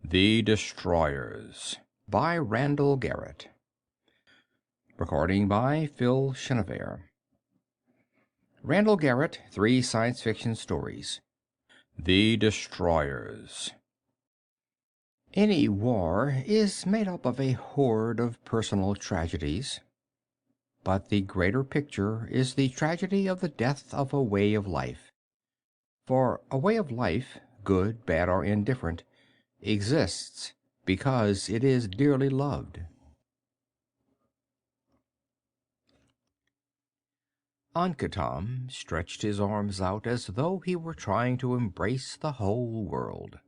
The Destroyers by Randall Garrett. Recording by Phil Chenevert. Randall Garrett, 3 science fiction stories. The Destroyers. Any war is made up of a horde of personal tragedies. But the greater picture is the tragedy of the death of a way of life. For a way of life, good, bad, or indifferent, exists because it is dearly loved. Ankatam stretched his arms out as though he were trying to embrace the whole world.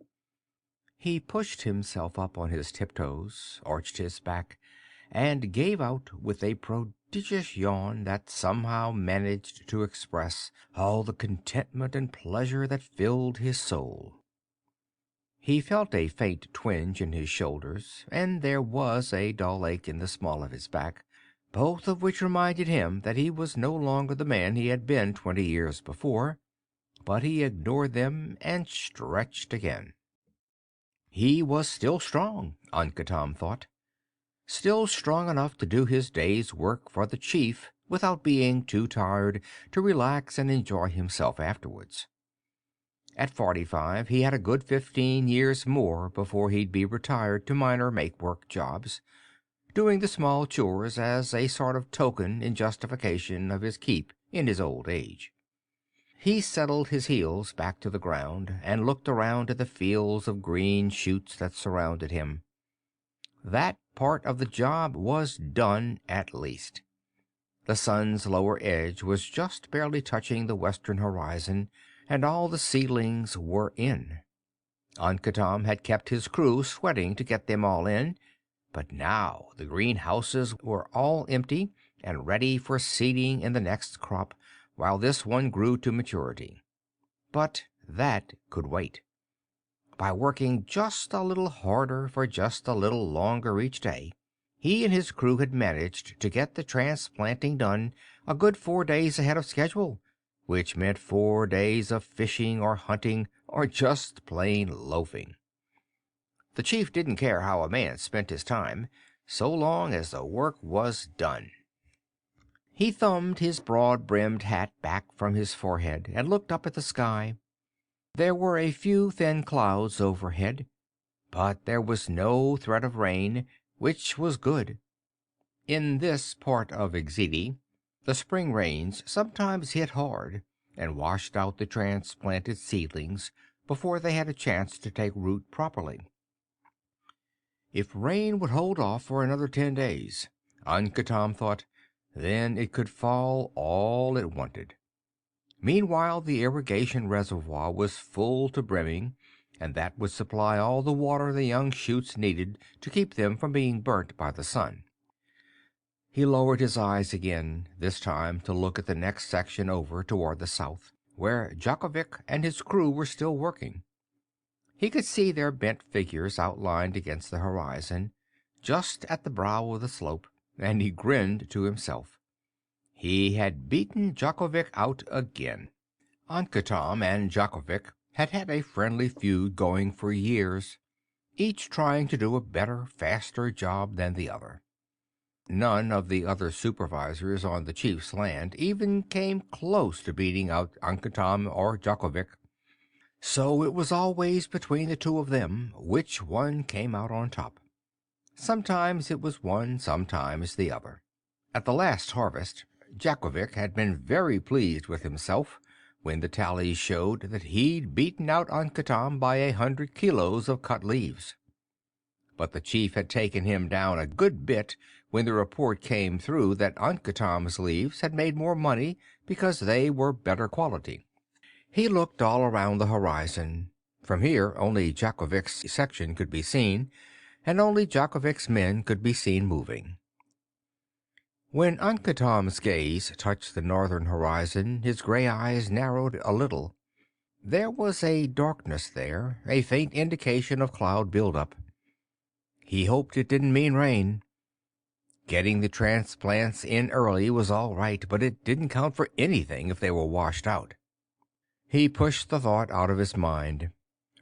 He pushed himself up on his tiptoes, arched his back, and gave out with a prodigious yawn that somehow managed to express all the contentment and pleasure that filled his soul. He felt a faint twinge in his shoulders, and there was a dull ache in the small of his back, both of which reminded him that he was no longer the man he had been 20 years before, but he ignored them and stretched again. He was still strong, Ankatam thought, still strong enough to do his day's work for the chief without being too tired to relax and enjoy himself afterwards. At 45, he had a good 15 years more before he'd be retired to minor make-work jobs, doing the small chores as a sort of token in justification of his keep in his old age. He settled his heels back to the ground and looked around at the fields of green shoots that surrounded him. That part of the job was done at least. The sun's lower edge was just barely touching the western horizon, and all the seedlings were in. Ankatam had kept his crew sweating to get them all in, but now the greenhouses were all empty and ready for seeding in the next crop, while this one grew to maturity. But that could wait. By working just a little harder for just a little longer each day, he and his crew had managed to get the transplanting done a good 4 days ahead of schedule, which meant 4 days of fishing or hunting or just plain loafing. The chief didn't care how a man spent his time, so long as the work was done. He thumbed his broad-brimmed hat back from his forehead and looked up at the sky. There were a few thin clouds overhead, but there was no threat of rain, which was good. In this part of Exidi, the spring rains sometimes hit hard and washed out the transplanted seedlings before they had a chance to take root properly. If rain would hold off for another 10 days, Ankatam thought, then it could fall all it wanted. Meanwhile, the irrigation reservoir was full to brimming, and that would supply all the water the young shoots needed to keep them from being burnt by the sun. He lowered his eyes again, this time to look at the next section over toward the south, where Jakovic and his crew were still working. He could see their bent figures outlined against the horizon, just at the brow of the slope, and he grinned to himself. He had beaten Jakovic out again. Ankatam and Jakovic had had a friendly feud going for years, each trying to do a better, faster job than the other. None of the other supervisors on the chief's land even came close to beating out Ankatam or Jakovic, so it was always between the two of them which one came out on top. Sometimes it was one, sometimes the other. At the last harvest, Jakovic had been very pleased with himself when the tallies showed that he'd beaten out Ankatam by 100 kilos of cut leaves. But the chief had taken him down a good bit when the report came through that Ankatam's leaves had made more money because they were better quality. He looked all around the horizon. From here only Jakovic's section could be seen, and only Jakovic's men could be seen moving. When Ankatam's gaze touched the northern horizon, his gray eyes narrowed a little. There was a darkness there, a faint indication of cloud buildup. He hoped it didn't mean rain. Getting the transplants in early was all right, but it didn't count for anything if they were washed out. He pushed the thought out of his mind.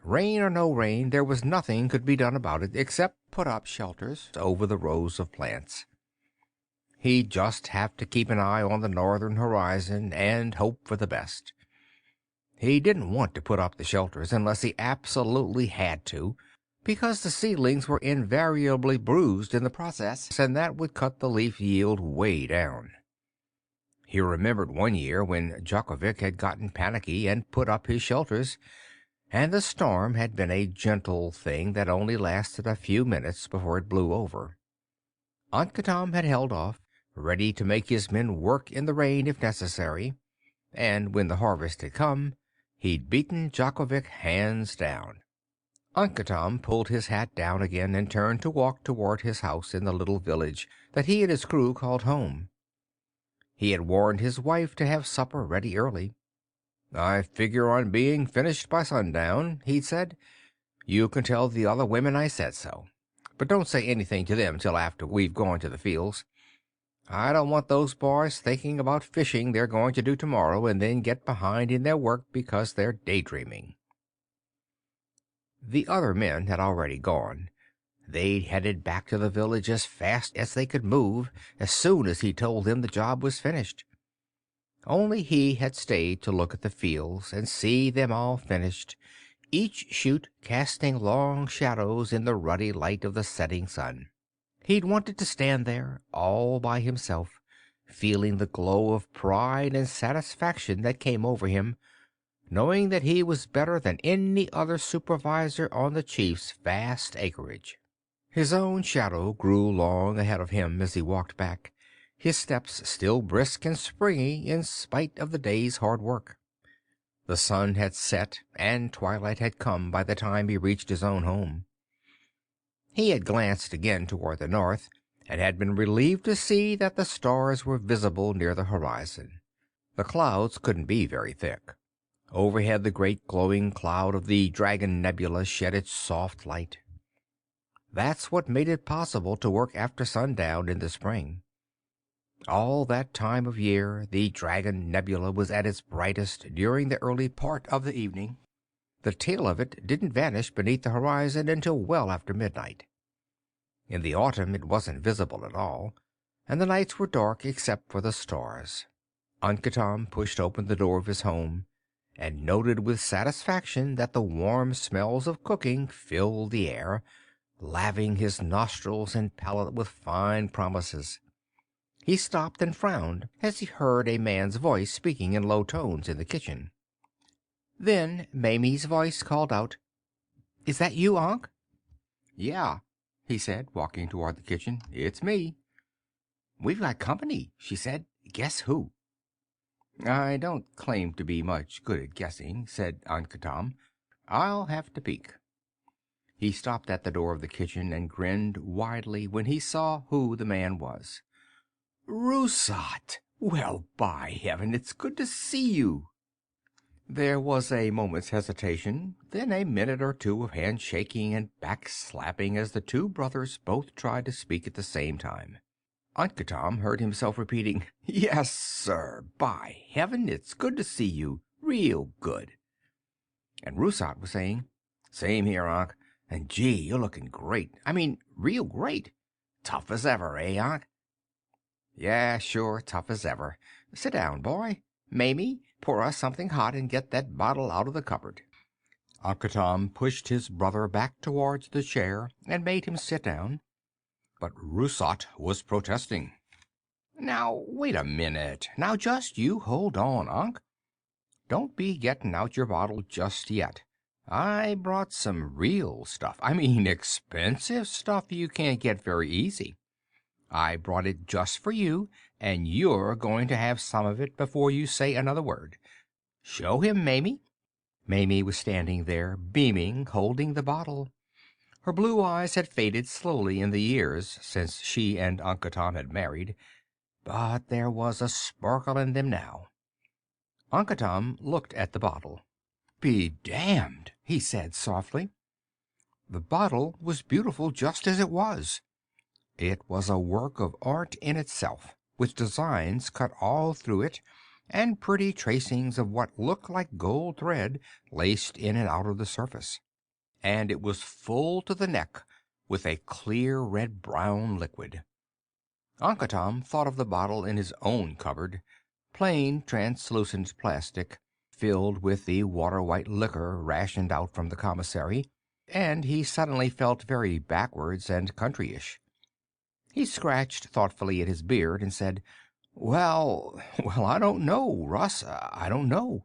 Rain or no rain, there was nothing could be done about it except put up shelters over the rows of plants. He'd just have to keep an eye on the northern horizon and hope for the best. He didn't want to put up the shelters unless he absolutely had to, because the seedlings were invariably bruised in the process, and that would cut the leaf yield way down. He remembered one year when Djokovic had gotten panicky and put up his shelters, and the storm had been a gentle thing that only lasted a few minutes before it blew over. Ankatam had held off, ready to make his men work in the rain if necessary, and when the harvest had come, he'd beaten Djokovic hands down. Ankatam pulled his hat down again and turned to walk toward his house in the little village that he and his crew called home. He had warned his wife to have supper ready early. "I figure on being finished by sundown," he'd said. "You can tell the other women I said so. But don't say anything to them till after we've gone to the fields. I don't want those boys thinking about fishing they're going to do tomorrow and then get behind in their work because they're daydreaming." The other men had already gone. They'd headed back to the village as fast as they could move as soon as he told them the job was finished. Only he had stayed to look at the fields and see them all finished, each shoot casting long shadows in the ruddy light of the setting sun. He'd wanted to stand there, all by himself, feeling the glow of pride and satisfaction that came over him, knowing that he was better than any other supervisor on the chief's vast acreage. His own shadow grew long ahead of him as he walked back, his steps still brisk and springy in spite of the day's hard work. The sun had set and twilight had come by the time he reached his own home. He had glanced again toward the north, and had been relieved to see that the stars were visible near the horizon. The clouds couldn't be very thick. Overhead the great glowing cloud of the Dragon Nebula shed its soft light. That's what made it possible to work after sundown in the spring. All that time of year the Dragon Nebula was at its brightest during the early part of the evening. The tail of it didn't vanish beneath the horizon until well after midnight. In the autumn it wasn't visible at all, and the nights were dark except for the stars. Ankatam pushed open the door of his home, and noted with satisfaction that the warm smells of cooking filled the air, laving his nostrils and palate with fine promises. He stopped and frowned as he heard a man's voice speaking in low tones in the kitchen. Then Mamie's voice called out, "Is that you, Unc?" "Yeah," he said, walking toward the kitchen. "It's me." "We've got company," she said. "Guess who?" "I don't claim to be much good at guessing," said Ankatam. "I'll have to peek." He stopped at the door of the kitchen and grinned widely when he saw who the man was. "Rusat! Well, by heaven, it's good to see you." There was a moment's hesitation, then a minute or two of handshaking and back-slapping as the two brothers both tried to speak at the same time. Ankatam heard himself repeating, "Yes, sir. By heaven, it's good to see you. Real good." And Rusat was saying, "Same here, Unc. And gee, you're looking great. I mean, real great. Tough as ever, eh, Unc?" "Yeah, sure, tough as ever. Sit down, boy. Mamie, pour us something hot and get that bottle out of the cupboard." Ankatam pushed his brother back towards the chair and made him sit down. But Rusat was protesting. "Now, wait a minute. Now, just you hold on, Unc. Don't be getting out your bottle just yet. I brought some real stuff. I mean expensive stuff you can't get very easy. I brought it just for you, and you're going to have some of it before you say another word. Show him, Mamie." Mamie was standing there, beaming, holding the bottle. Her blue eyes had faded slowly in the years since she and Ankatam had married, but there was a sparkle in them now. Ankatam looked at the bottle. "Be damned," he said softly. The bottle was beautiful just as it was. It was a work of art in itself, with designs cut all through it, and pretty tracings of what looked like gold thread laced in and out of the surface. and it was full to the neck with a clear red-brown liquid. Uncle Tom thought of the bottle in his own cupboard, plain translucent plastic, filled with the water-white liquor rationed out from the commissary, and he suddenly felt very backwards and countryish. He scratched thoughtfully at his beard and said, Well, I don't know, Russ. I don't know.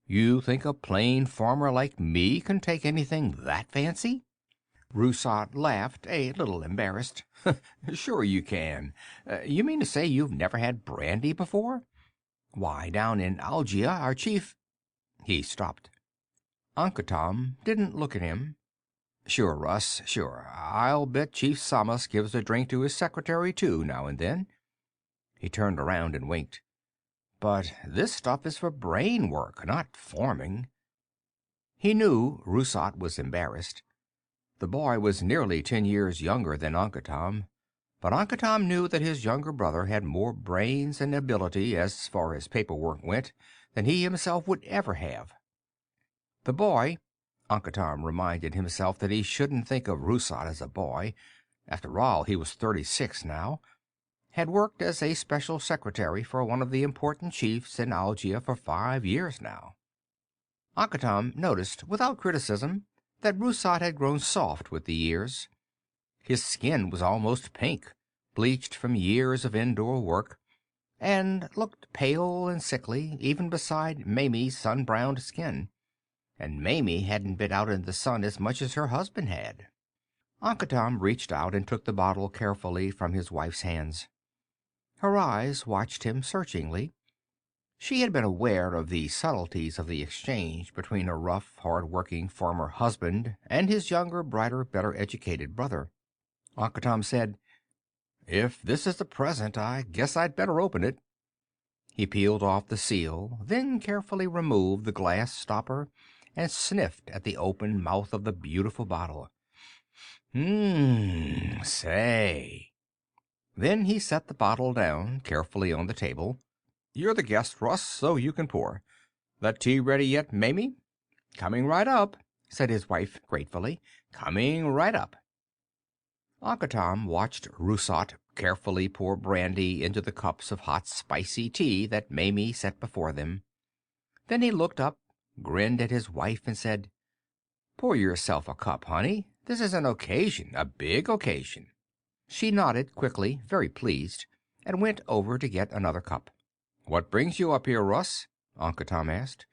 You think a plain farmer like me can take anything that fancy?" Rousat laughed, a little embarrassed. "Sure you can. You mean to say you've never had brandy before? Why, down in Algia, our chief—" He stopped. Uncle Tom didn't look at him. "Sure, Russ, sure. I'll bet Chief Samas gives a drink to his secretary, too, now and then." He turned around and winked. "But this stuff is for brain work, not farming." He knew Rousat was embarrassed. The boy was nearly 10 years younger than Uncle Tom, but Uncle Tom knew that his younger brother had more brains and ability, as far as paperwork went, than he himself would ever have. The boy— Uncle Tom reminded himself that he shouldn't think of Rousat as a boy. After all, he was 36 now— had worked as a special secretary for one of the important chiefs in Algia for 5 years now. Uncle Tom noticed, without criticism, that Rousat had grown soft with the years. His skin was almost pink, bleached from years of indoor work, and looked pale and sickly, even beside Mamie's sun-browned skin. And Mamie hadn't been out in the sun as much as her husband had. Uncle Tom reached out and took the bottle carefully from his wife's hands. Her eyes watched him searchingly. She had been aware of the subtleties of the exchange between her rough, hard-working farmer husband and his younger, brighter, better-educated brother. Uncle Tom said, "If this is a present, I guess I'd better open it." He peeled off the seal, then carefully removed the glass stopper and sniffed at the open mouth of the beautiful bottle. Say. Then he set the bottle down carefully on the table. "You're the guest, Russ, so you can pour. That tea ready yet, Mamie?" "Coming right up," said his wife gratefully. "Coming right up." Uncle Tom watched Rousat carefully pour brandy into the cups of hot, spicy tea that Mamie set before them. Then he looked up, grinned at his wife, and said, "Pour yourself a cup, honey. This is an occasion, a big occasion." She nodded quickly, very pleased, and went over to get another cup. "What brings you up here, Russ?" Uncle Tom asked.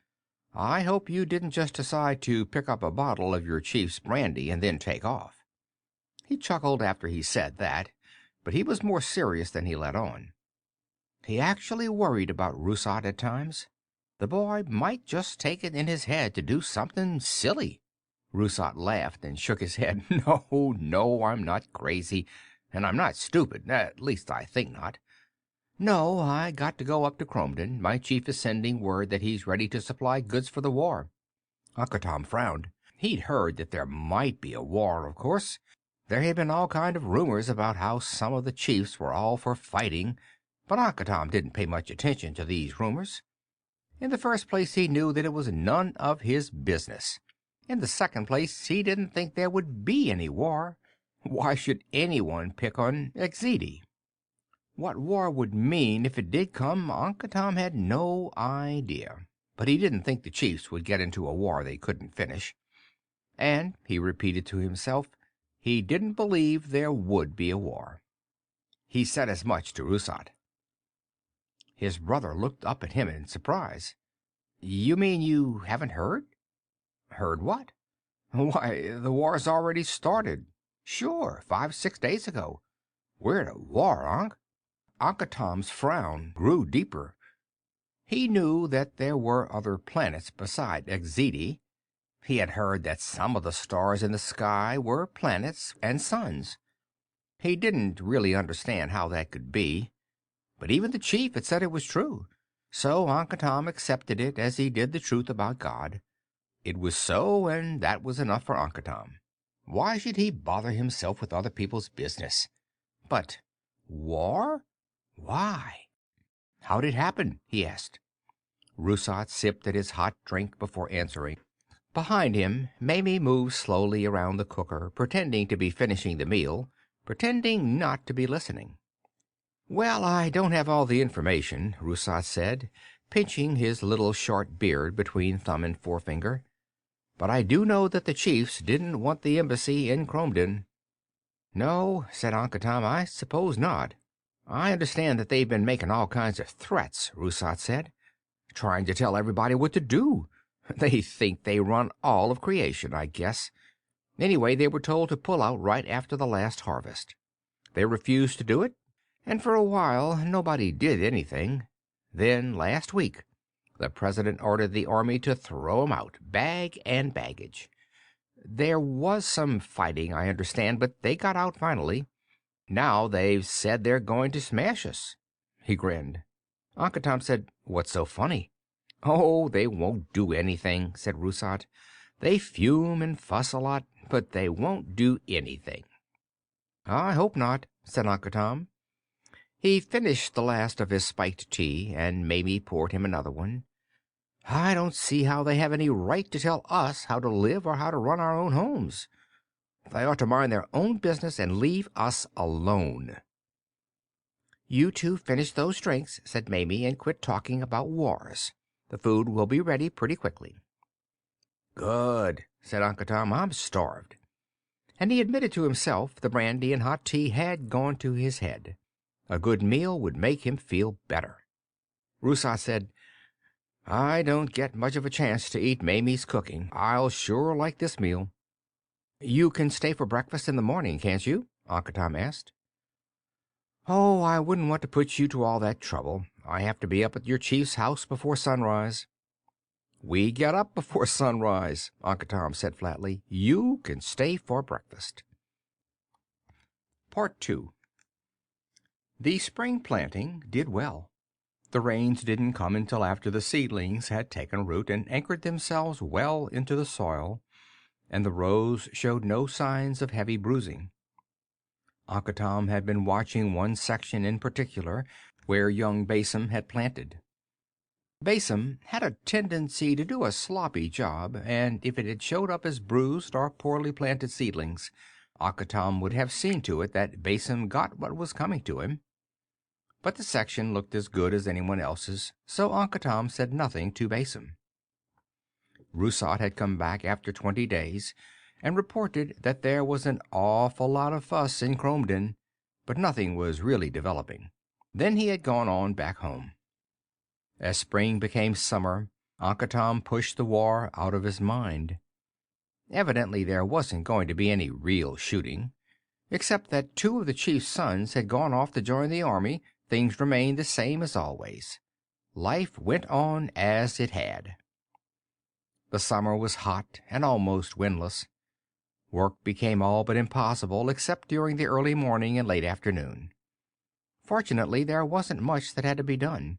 "I hope you didn't just decide to pick up a bottle of your chief's brandy and then take off." He chuckled after he said that, but he was more serious than he let on. He actually worried about Rousat at times. The boy might just take it in his head to do something silly. Rousat laughed and shook his head. No, I'm not crazy, and I'm not stupid. At least I think not. No, I got to go up to Cromden. My chief is sending word that he's ready to supply goods for the war." Uncle Tom frowned. He'd heard that there might be a war, of course. There had been all kind of rumors about how some of the chiefs were all for fighting, but Uncle Tom didn't pay much attention to these rumors. In the first place, he knew that it was none of his business. In the second place, he didn't think there would be any war. Why should anyone pick on Exede? What war would mean if it did come, Uncle Tom had no idea. But he didn't think the chiefs would get into a war they couldn't finish. And, he repeated to himself, he didn't believe there would be a war. He said as much to Rousat. His brother looked up at him in surprise. "You mean you haven't heard?" "Heard what?" "Why, the war's already started. Sure, 5-6 days ago. We're at a war, Unc." Uncle Tom's frown grew deeper. He knew that there were other planets beside Exede. He had heard that some of the stars in the sky were planets and suns. He didn't really understand how that could be, but even the chief had said it was true, so Uncle Tom accepted it as he did the truth about God. It was so, and that was enough for Uncle Tom. Why should he bother himself with other people's business? But war? Why? "How'd it happen?" he asked. Rousat sipped at his hot drink before answering. Behind him, Mamie moved slowly around the cooker, pretending to be finishing the meal, pretending not to be listening. "Well, I don't have all the information," Rousat said, pinching his little short beard between thumb and forefinger. "But I do know that the chiefs didn't want the embassy in Cromden." "No," said Uncle Tom, "I suppose not." "I understand that they've been making all kinds of threats," Rousat said, "trying to tell everybody what to do. They think they run all of creation, I guess. Anyway, they were told to pull out right after the last harvest. They refused to do it, and for a while nobody did anything. Then, last week, the president ordered the army to throw 'em out, bag and baggage. There was some fighting, I understand, but they got out finally. Now they've said they're going to smash us." He grinned. Uncle Tom said, "What's so funny?" "Oh, they won't do anything," said Rousat. "They fume and fuss a lot, but they won't do anything." "I hope not," said Uncle Tom. He finished the last of his spiked tea, and Mamie poured him another one. "I don't see how they have any right to tell us how to live or how to run our own homes. They ought to mind their own business and leave us alone." "You two finish those drinks," said Mamie, "and quit talking about wars. The food will be ready pretty quickly." "Good," said Uncle Tom. "I'm starved." And he admitted to himself the brandy and hot tea had gone to his head. A good meal would make him feel better. Rousat said, "I don't get much of a chance to eat Mamie's cooking. I'll sure like this meal." "You can stay for breakfast in the morning, can't you?" Uncle Tom asked. "Oh, I wouldn't want to put you to all that trouble. I have to be up at your chief's house before sunrise." "We get up before sunrise," Uncle Tom said flatly. "You can stay for breakfast." Part 2. The spring planting did well. The rains didn't come until after the seedlings had taken root and anchored themselves well into the soil, and the rows showed no signs of heavy bruising. Uncle Tom had been watching one section in particular, where young Basim had planted. Basim had a tendency to do a sloppy job, and if it had showed up as bruised or poorly planted seedlings, Uncle Tom would have seen to it that Basim got what was coming to him. But the section looked as good as anyone else's, so Uncle Tom said nothing to Basim. Rousat had come back after 20 days and reported that there was an awful lot of fuss in Cromden, but nothing was really developing. Then he had gone on back home. As spring became summer, Uncle Tom pushed the war out of his mind. Evidently there wasn't going to be any real shooting. Except that 2 of the chief's sons had gone off to join the army, things remained the same as always. Life went on as it had. The summer was hot and almost windless. Work became all but impossible, except during the early morning and late afternoon. Fortunately, there wasn't much that had to be done.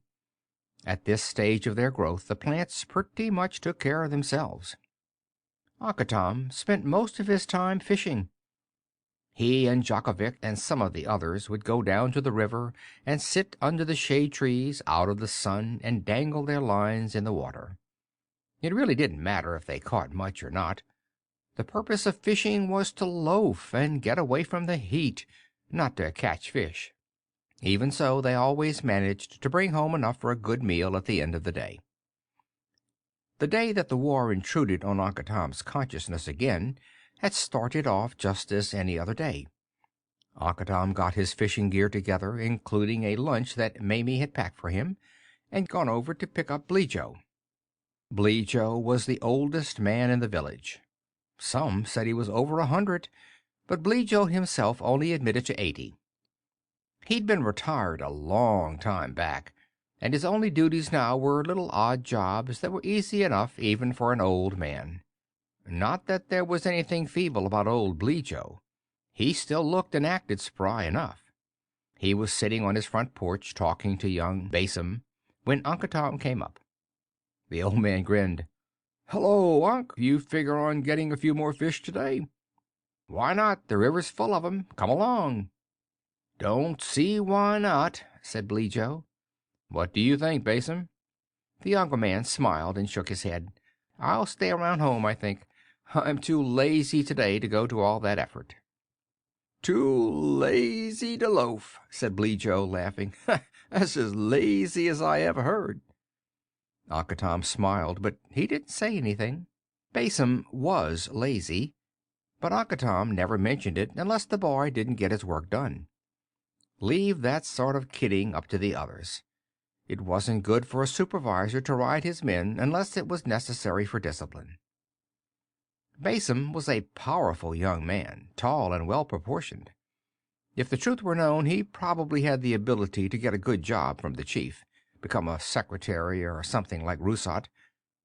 At this stage of their growth, the plants pretty much took care of themselves. Uncle Tom spent most of his time fishing. He and Jakovic and some of the others would go down to the river and sit under the shade trees out of the sun and dangle their lines in the water. It really didn't matter if they caught much or not. The purpose of fishing was to loaf and get away from the heat, not to catch fish. Even so, they always managed to bring home enough for a good meal at the end of the day. The day that the war intruded on Uncle Tom's consciousness again had started off just as any other day. Uncle Tom got his fishing gear together, including a lunch that Mamie had packed for him, and gone over to pick up Bleejo. Bleejo was the oldest man in the village. Some said he was over 100, but Bleejo himself only admitted to 80. He'd been retired a long time back, and his only duties now were little odd jobs that were easy enough even for an old man. Not that there was anything feeble about old Bleejo. He still looked and acted spry enough. He was sitting on his front porch talking to young Basim when Uncle Tom came up. The old man grinned. "Hello, Unc. You figure on getting a few more fish today?" "Why not? The river's full of 'em. Come along." "Don't see why not," said Bleejo. "What do you think, Basim?" The younger man smiled and shook his head. I'll stay around home, I think. I'm too lazy today to go to all that effort." "Too lazy to loaf," said Bleejo, laughing. "That's as lazy as I ever heard." Uncle Tom smiled, but he didn't say anything. Basim was lazy, but Uncle Tom never mentioned it unless the boy didn't get his work done. Leave that sort of kidding up to the others. It wasn't good for a supervisor to ride his men unless it was necessary for discipline. Basim was a powerful young man, tall and well proportioned. If the truth were known, he probably had the ability to get a good job from the chief, become a secretary or something like Rousat,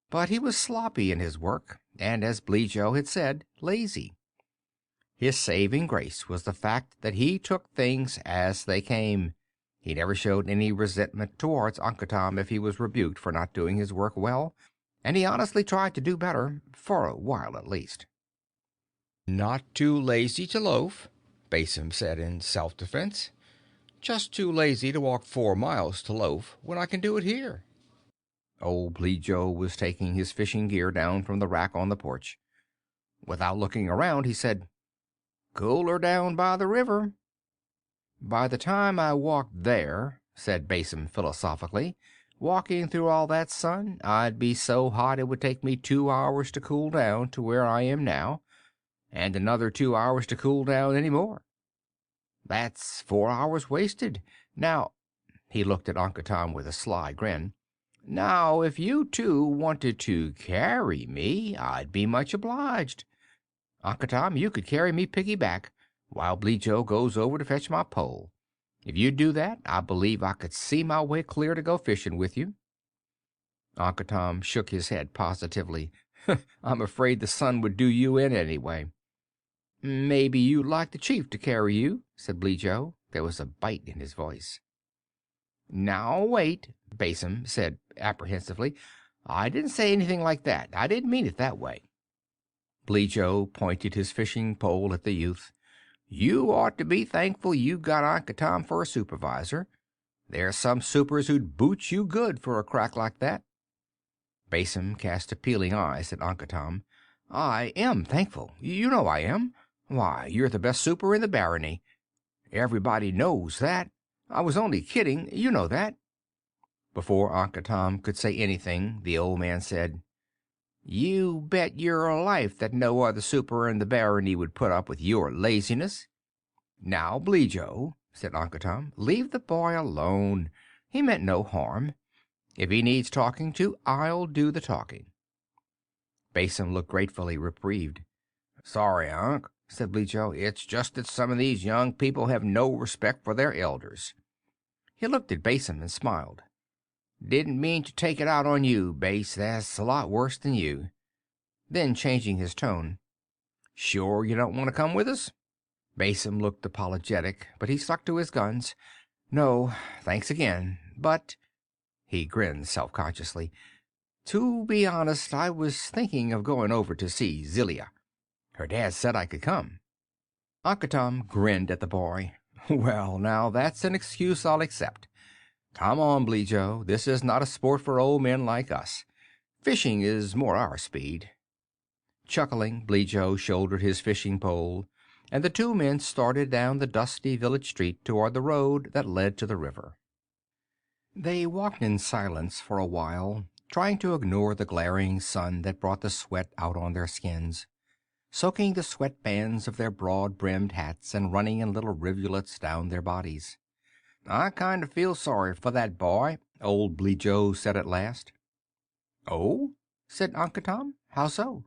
but he was sloppy in his work, and, as Bleejo had said, lazy. His saving grace was the fact that he took things as they came. He never showed any resentment towards Uncle Tom if he was rebuked for not doing his work well, and he honestly tried to do better, for a while at least. "Not too lazy to loaf," Basim said in self-defense. "Just too lazy to walk 4 miles to loaf when I can do it here." Old Bleejo was taking his fishing gear down from the rack on the porch. Without looking around, he said, "Cooler down by the river." "By the time I walked there," said Basim philosophically, "walking through all that sun, I'd be so hot it would take me 2 hours to cool down to where I am now, and another 2 hours to cool down any more. That's 4 hours wasted. Now," he looked at Uncle Tom with a sly grin, "now if you two wanted to carry me, I'd be much obliged. Uncle Tom, you could carry me piggyback while Bleejo goes over to fetch my pole. If you'd do that, I believe I could see my way clear to go fishing with you." Uncle Tom shook his head positively. "I'm afraid the sun would do you in anyway." "Maybe you'd like the chief to carry you," said Bleejo. There was a bite in his voice. "Now wait," Basim said apprehensively. "I didn't say anything like that. I didn't mean it that way." Bleejo pointed his fishing pole at the youth. "You ought to be thankful you've got Uncle Tom for a supervisor. There's some supers who'd boot you good for a crack like that." Basim cast appealing eyes at Uncle Tom. "I am thankful. You know I am. Why, you're the best super in the barony. Everybody knows that. I was only kidding. You know that." Before Uncle Tom could say anything, the old man said, "You bet your life that no other super in the barony would put up with your laziness." "Now, Bleejo," said Uncle Tom, "leave the boy alone. He meant no harm. If he needs talking to, I'll do the talking." Basin looked gratefully reprieved. "Sorry, Unc," said Bleejo. "It's just that some of these young people have no respect for their elders." He looked at Basin and smiled. "Didn't mean to take it out on you, Base. That's a lot worse than you." Then, changing his tone, "Sure you don't want to come with us?" Basin looked apologetic, but he stuck to his guns. "No, thanks again. But," he grinned self-consciously, "to be honest, I was thinking of going over to see Zillia. Her dad said I could come." Uncle Tom grinned at the boy. "Well, now, that's an excuse I'll accept. Come on, Bleejo. This is not a sport for old men like us. Fishing is more our speed." Chuckling, Bleejo shouldered his fishing pole, and the two men started down the dusty village street toward the road that led to the river. They walked in silence for a while, trying to ignore the glaring sun that brought the sweat out on their skins, soaking the sweat bands of their broad-brimmed hats and running in little rivulets down their bodies. "I kind of feel sorry for that boy," old Bleejo said at last. "Oh?" said Uncle Tom. "How so?"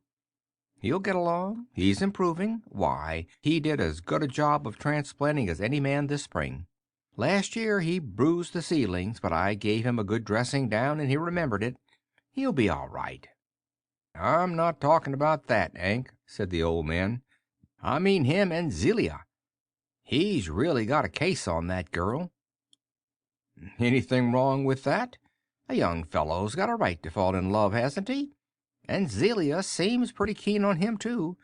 "He'll get along. He's improving. Why, he did as good a job of transplanting as any man this spring. Last year he bruised the seedlings, but I gave him a good dressing down and he remembered it. He'll be all right." "I'm not talking about that, Hank," said the old man. "I mean him and Zelia. He's really got a case on that girl." "Anything wrong with that? A young fellow's got a right to fall in love, hasn't he? And Zelia seems pretty keen on him, too.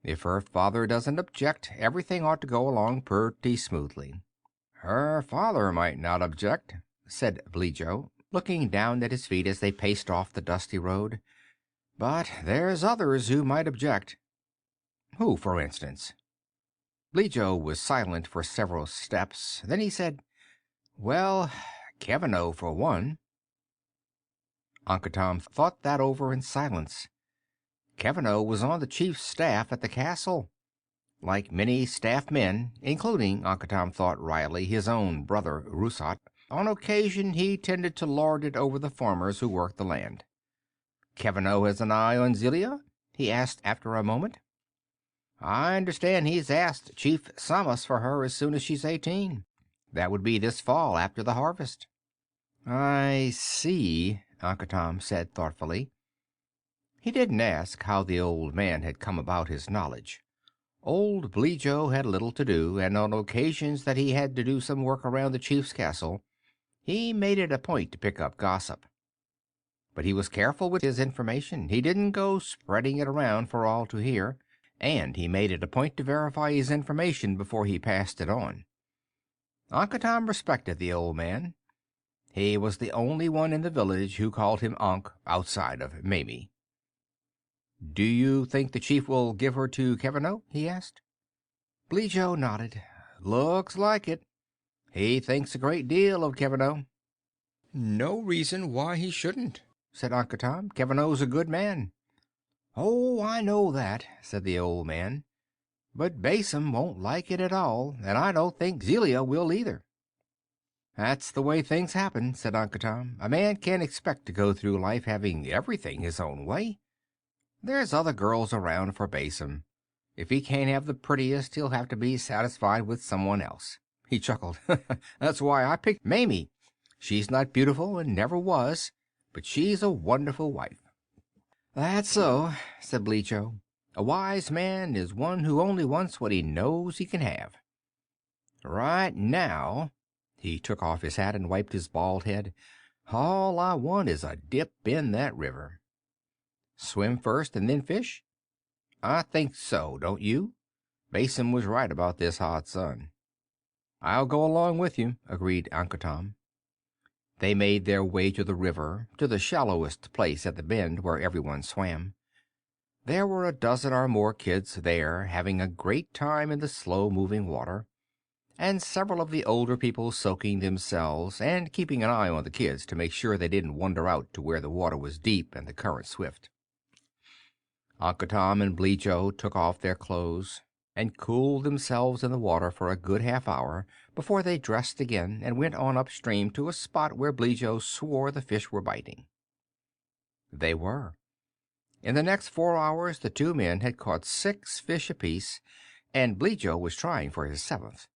If her father doesn't object, everything ought to go along pretty smoothly." "Her father might not object," said Bleejo, looking down at his feet as they paced off the dusty road. But there's others who might object. Who, for instance? Bleejo was silent for several steps. Then he said, "Well, Kevino, for one." Uncle Tom thought that over in silence. Kevino was on the chief's staff at the castle. Like many staff men, including, Uncle Tom thought wryly, his own brother Rusat, on occasion he tended to lord it over the farmers who worked the land. "Kevino has an eye on Zelia?" he asked after a moment. "I understand he's asked Chief Samus for her as soon as she's 18. That would be this fall after the harvest." "I see," Uncle Tom said thoughtfully. He didn't ask how the old man had come about his knowledge. Old Bleejo had little to do, and on occasions that he had to do some work around the chief's castle, he made it a point to pick up gossip. But he was careful with his information. He didn't go spreading it around for all to hear, and he made it a point to verify his information before he passed it on. Uncle Tom respected the old man. He was the only one in the village who called him Unc outside of Mamie. "Do you think the chief will give her to Kevino?" he asked. Bleejo nodded. "Looks like it. He thinks a great deal of Kevino." "No reason why he shouldn't," said Uncle Tom. "Kevino's a good man." "Oh, I know that," said the old man. "But Basim won't like it at all, and I don't think Zelia will either." "That's the way things happen," said Uncle Tom. "A man can't expect to go through life having everything his own way. There's other girls around for Basim. If he can't have the prettiest, he'll have to be satisfied with someone else." He chuckled. "That's why I picked Mamie. She's not beautiful and never was, but she's a wonderful wife." "That's so," said Bleecho. "A wise man is one who only wants what he knows he can have. Right now," he took off his hat and wiped his bald head, "all I want is a dip in that river." "Swim first and then fish?" "I think so, don't you? Basin was right about this hot sun." "I'll go along with you," agreed Uncle Tom. They made their way to the river, to the shallowest place at the bend where everyone swam. There were a dozen or more kids there, having a great time in the slow-moving water, and several of the older people soaking themselves and keeping an eye on the kids to make sure they didn't wander out to where the water was deep and the current swift. Uncle Tom and Bleecho took off their clothes and cooled themselves in the water for a good half-hour before they dressed again and went on upstream to a spot where Bleecho swore the fish were biting. They were. In the next 4 hours the two men had caught 6 fish apiece, and Bleecho was trying for his 7th.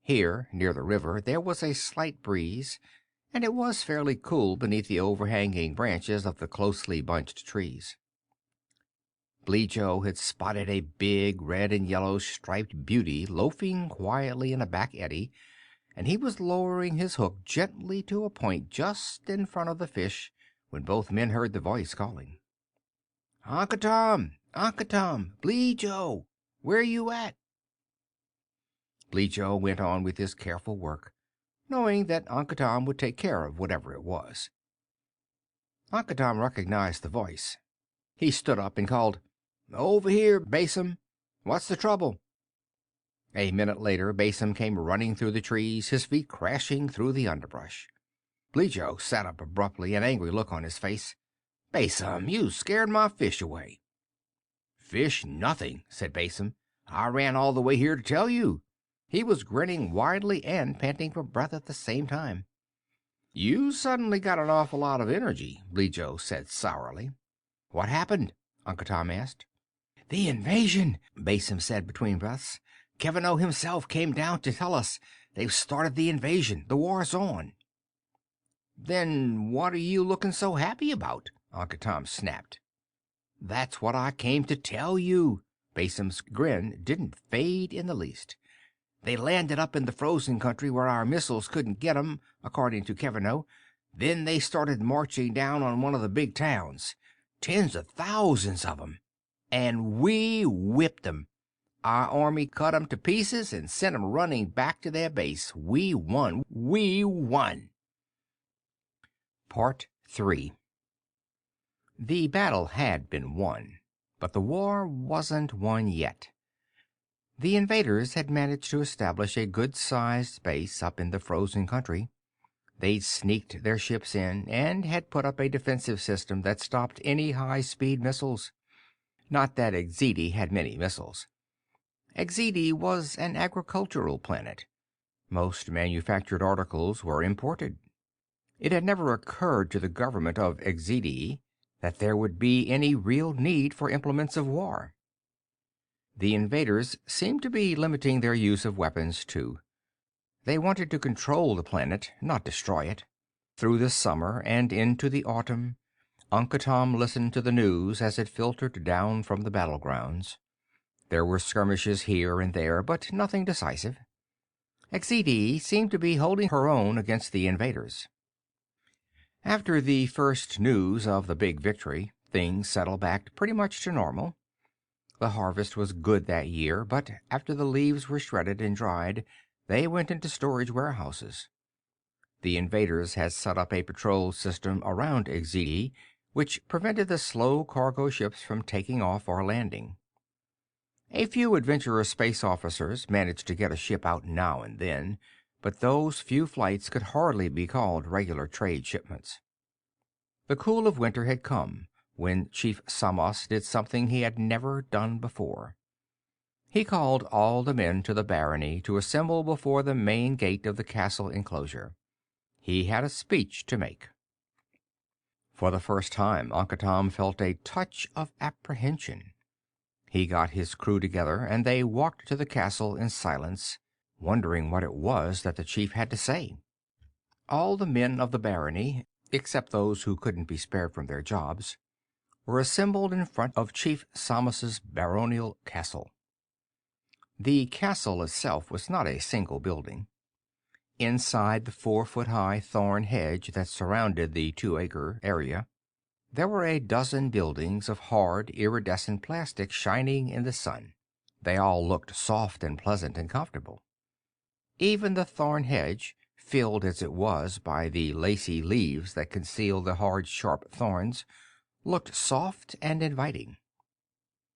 Here, near the river, there was a slight breeze, and it was fairly cool beneath the overhanging branches of the closely bunched trees. Bleecho had spotted a big red and yellow striped beauty loafing quietly in a back eddy, and he was lowering his hook gently to a point just in front of the fish when both men heard the voice calling. "Uncle Tom! Uncle Tom! Bleecho! Where you at?" Bleecho went on with his careful work, knowing that Uncle Tom would take care of whatever it was. Uncle Tom recognized the voice. He stood up and called, "Over here, Basim. What's the trouble?" A minute later Basim came running through the trees, his feet crashing through the underbrush. Bleecho sat up abruptly, an angry look on his face. "Basim, you scared my fish away." "Fish nothing," said Basim. "I ran all the way here to tell you." He was grinning widely and panting for breath at the same time. "You suddenly got an awful lot of energy," Bleecho said sourly. "What happened?" Uncle Tom asked. "The invasion," Basim said between breaths. "Kevino himself came down to tell us. They've started the invasion. The war's on." "Then what are you looking so happy about?" Uncle Tom snapped. "That's what I came to tell you." Basim's grin didn't fade in the least. "They landed up in the frozen country where our missiles couldn't get 'em, according to Kevino. Then they started marching down on one of the big towns. Tens of thousands of 'em. And we whipped 'em. Our army cut 'em to pieces and sent 'em running back to their base. We won. We won." Part 3. The battle had been won, but the war wasn't won yet. The invaders had managed to establish a good-sized base up in the frozen country. They'd sneaked their ships in and had put up a defensive system that stopped any high-speed missiles. Not that Exidi had many missiles. Exidi was an agricultural planet. Most manufactured articles were imported. It had never occurred to the government of Exidi that there would be any real need for implements of war. The invaders seemed to be limiting their use of weapons, too. They wanted to control the planet, not destroy it. Through the summer and into the autumn, Uncle Tom listened to the news as it filtered down from the battlegrounds. There were skirmishes here and there, but nothing decisive. Exidi seemed to be holding her own against the invaders. After the first news of the big victory, things settled back pretty much to normal. The harvest was good that year, but after the leaves were shredded and dried, they went into storage warehouses. The invaders had set up a patrol system around Exidi, which prevented the slow cargo ships from taking off or landing. A few adventurous space officers managed to get a ship out now and then, but those few flights could hardly be called regular trade shipments. The cool of winter had come when Chief Samos did something he had never done before. He called all the men to the barony to assemble before the main gate of the castle enclosure. He had a speech to make. For the first time, Uncle Tom felt a touch of apprehension. He got his crew together, and they walked to the castle in silence, wondering what it was that the chief had to say. All the men of the barony, except those who couldn't be spared from their jobs, were assembled in front of Chief Samos's baronial castle. The castle itself was not a single building. Inside the 4-foot-high thorn hedge that surrounded the 2-acre area, there were a dozen buildings of hard, iridescent plastic shining in the sun. They all looked soft and pleasant and comfortable. Even the thorn hedge, filled as it was by the lacy leaves that concealed the hard, sharp thorns, looked soft and inviting.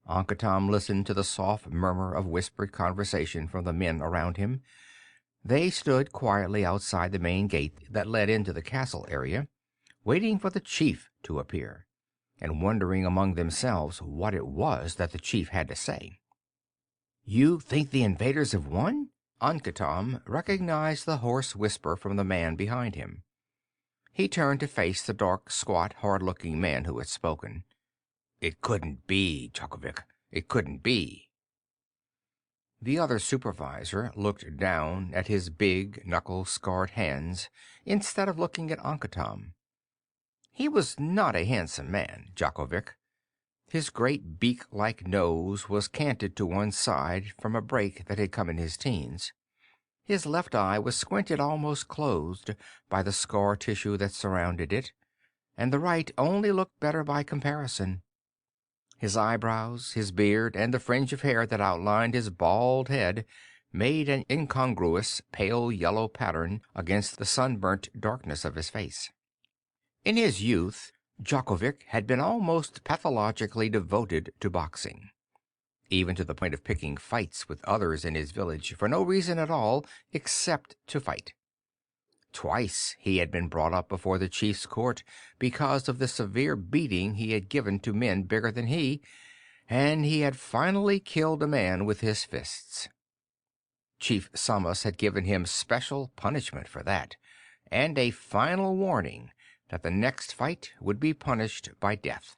Uncle Tom listened to the soft murmur of whispered conversation from the men around him. They stood quietly outside the main gate that led into the castle area, waiting for the chief to appear, and wondering among themselves what it was that the chief had to say. "You think the invaders have won?" Uncle Tom recognized the hoarse whisper from the man behind him. He turned to face the dark, squat, hard-looking man who had spoken. "It couldn't be, Chukovic. It couldn't be." The other supervisor looked down at his big, knuckle-scarred hands instead of looking at Uncle Tom. He was not a handsome man, Djokovic. His great beak-like nose was canted to one side from a break that had come in his teens. His left eye was squinted almost closed by the scar tissue that surrounded it, and the right only looked better by comparison. His eyebrows, his beard, and the fringe of hair that outlined his bald head made an incongruous pale yellow pattern against the sunburnt darkness of his face. In his youth, Djokovic had been almost pathologically devoted to boxing, even to the point of picking fights with others in his village for no reason at all except to fight. Twice he had been brought up before the chief's court because of the severe beating he had given to men bigger than he, and he had finally killed a man with his fists. Chief Samos had given him special punishment for that, and a final warning that the next fight would be punished by death.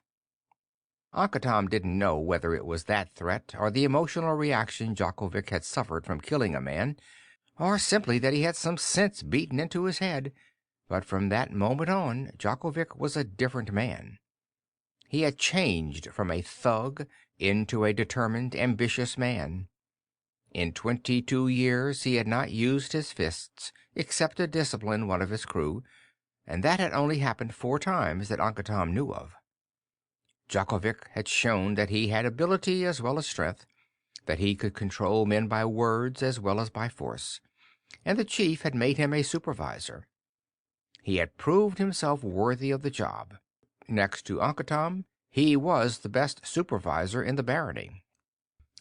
Uncle Tom didn't know whether it was that threat or the emotional reaction Djokovic had suffered from killing a man, or simply that he had some sense beaten into his head, but from that moment on Djokovic was a different man. He had changed from a thug into a determined, ambitious man. In 22 years he had not used his fists except to discipline one of his crew, and that had only happened 4 times that Uncle Tom knew of. Djokovic had shown that he had ability as well as strength, that he could control men by words as well as by force, and the chief had made him a supervisor. He had proved himself worthy of the job, Next to Ankatam, he was the best supervisor in the barony.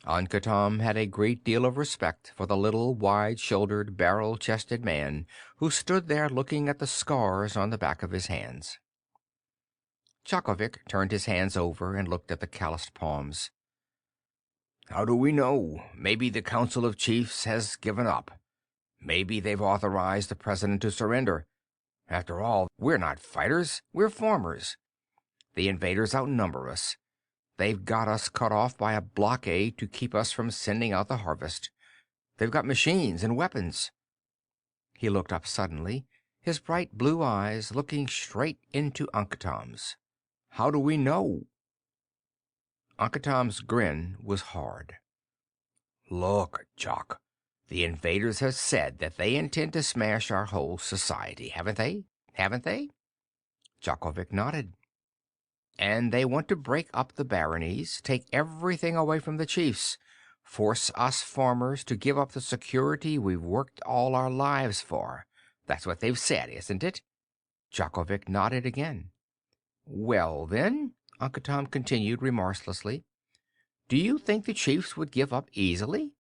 Ankatam had a great deal of respect for the little, wide-shouldered, barrel-chested man who stood there looking at the scars on the back of his hands. Chakovic turned his hands over and looked at the calloused palms. "How do we know? Maybe the Council of Chiefs has given up. Maybe they've authorized the president to surrender. After all, we're not fighters, we're farmers. The invaders outnumber us. They've got us cut off by a blockade to keep us from sending out the harvest. They've got machines and weapons." He looked up suddenly, his bright blue eyes looking straight into Ankatam's. "How do we know?" Ankatam's grin was hard. "Look, Jock, the invaders have said that they intend to smash our whole society, haven't they? Haven't they?" Jakovic nodded. "And they want to break up the baronies, take everything away from the chiefs, force us farmers to give up the security we've worked all our lives for. That's what they've said, isn't it?" Jakovic nodded again. "Well, then," Ankatam continued remorselessly, "do you think the chiefs would give up easily?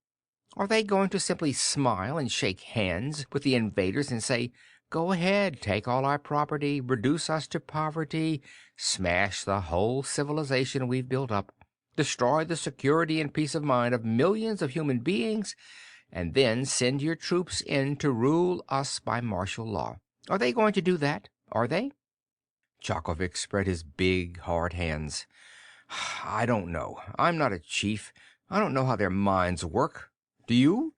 Are they going to simply smile and shake hands with the invaders and say, 'Go ahead, take all our property, reduce us to poverty, smash the whole civilization we've built up, destroy the security and peace of mind of millions of human beings, and then send your troops in to rule us by martial law'? Are they going to do that? Are they?" Chakovic spread his big, hard hands. "I don't know. I'm not a chief. I don't know how their minds work. Do you?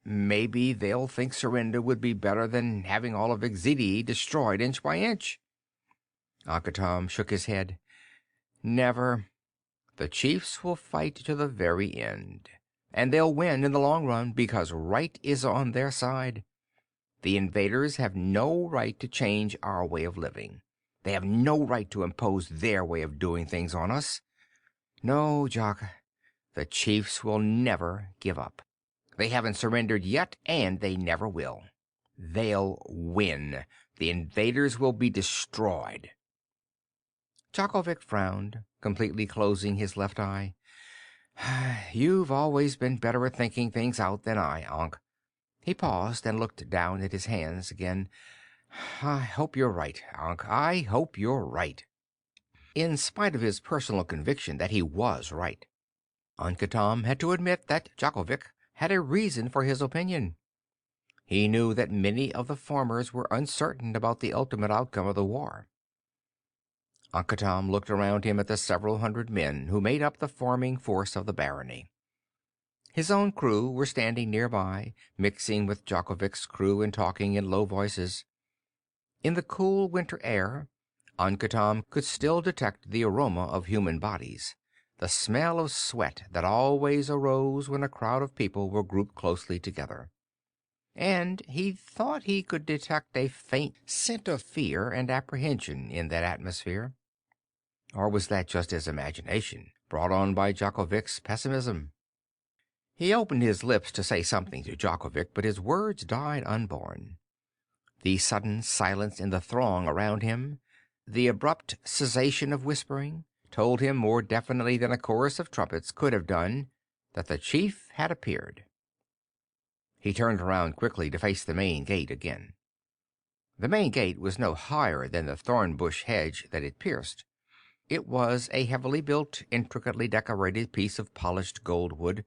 Maybe they'll think surrender would be better than having all of Exidi destroyed inch by inch." Ankatam shook his head. "Never. The chiefs will fight to the very end. And they'll win in the long run because right is on their side. The invaders have no right to change our way of living. They have no right to impose their way of doing things on us. No, Jock, the chiefs will never give up. They haven't surrendered yet, and they never will. They'll win. The invaders will be destroyed." Jakovic frowned, completely closing his left eye. "You've always been better at thinking things out than I, Ankh." He paused and looked down at his hands again. "I hope you're right, Ankh. I hope you're right." In spite of his personal conviction that he was right, Ankatam had to admit that Jakovic had a reason for his opinion. He knew that many of the farmers were uncertain about the ultimate outcome of the war. Ankatam looked around him at the several hundred men who made up the farming force of the barony. His own crew were standing nearby, mixing with Jakovic's crew and talking in low voices. In the cool winter air, Ankatam could still detect the aroma of human bodies, the smell of sweat that always arose when a crowd of people were grouped closely together. And he thought he could detect a faint scent of fear and apprehension in that atmosphere. Or was that just his imagination, brought on by Jakovic's pessimism? He opened his lips to say something to Jakovic, but his words died unborn. The sudden silence in the throng around him, the abrupt cessation of whispering, told him more definitely than a chorus of trumpets could have done that the chief had appeared. He turned around quickly to face the main gate again. The main gate was no higher than the thorn-bush hedge that it pierced. It was a heavily built, intricately decorated piece of polished gold wood,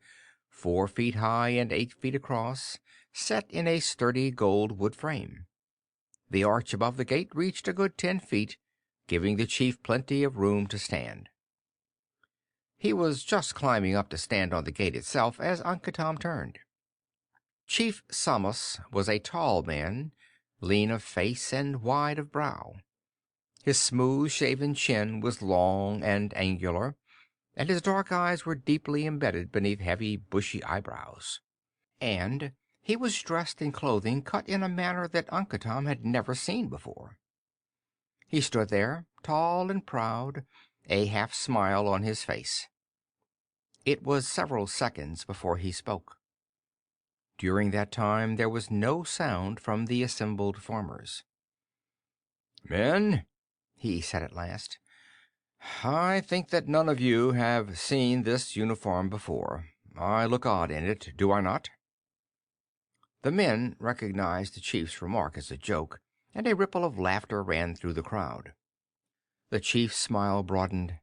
4 feet high and 8 feet across, set in a sturdy gold wood frame. The arch above the gate reached a good 10 feet, giving the chief plenty of room to stand. He was just climbing up to stand on the gate itself as Ankatam turned. Chief Samos was a tall man, lean of face and wide of brow. His smooth-shaven chin was long and angular, and his dark eyes were deeply embedded beneath heavy, bushy eyebrows. And he was dressed in clothing cut in a manner that Ankatam had never seen before. He stood there, tall and proud, a half-smile on his face. It was several seconds before he spoke. During that time there was no sound from the assembled farmers. "Men," he said at last. "I think that none of you have seen this uniform before. I look odd in it, do I not?" The men recognized the chief's remark as a joke, and a ripple of laughter ran through the crowd. The chief's smile broadened.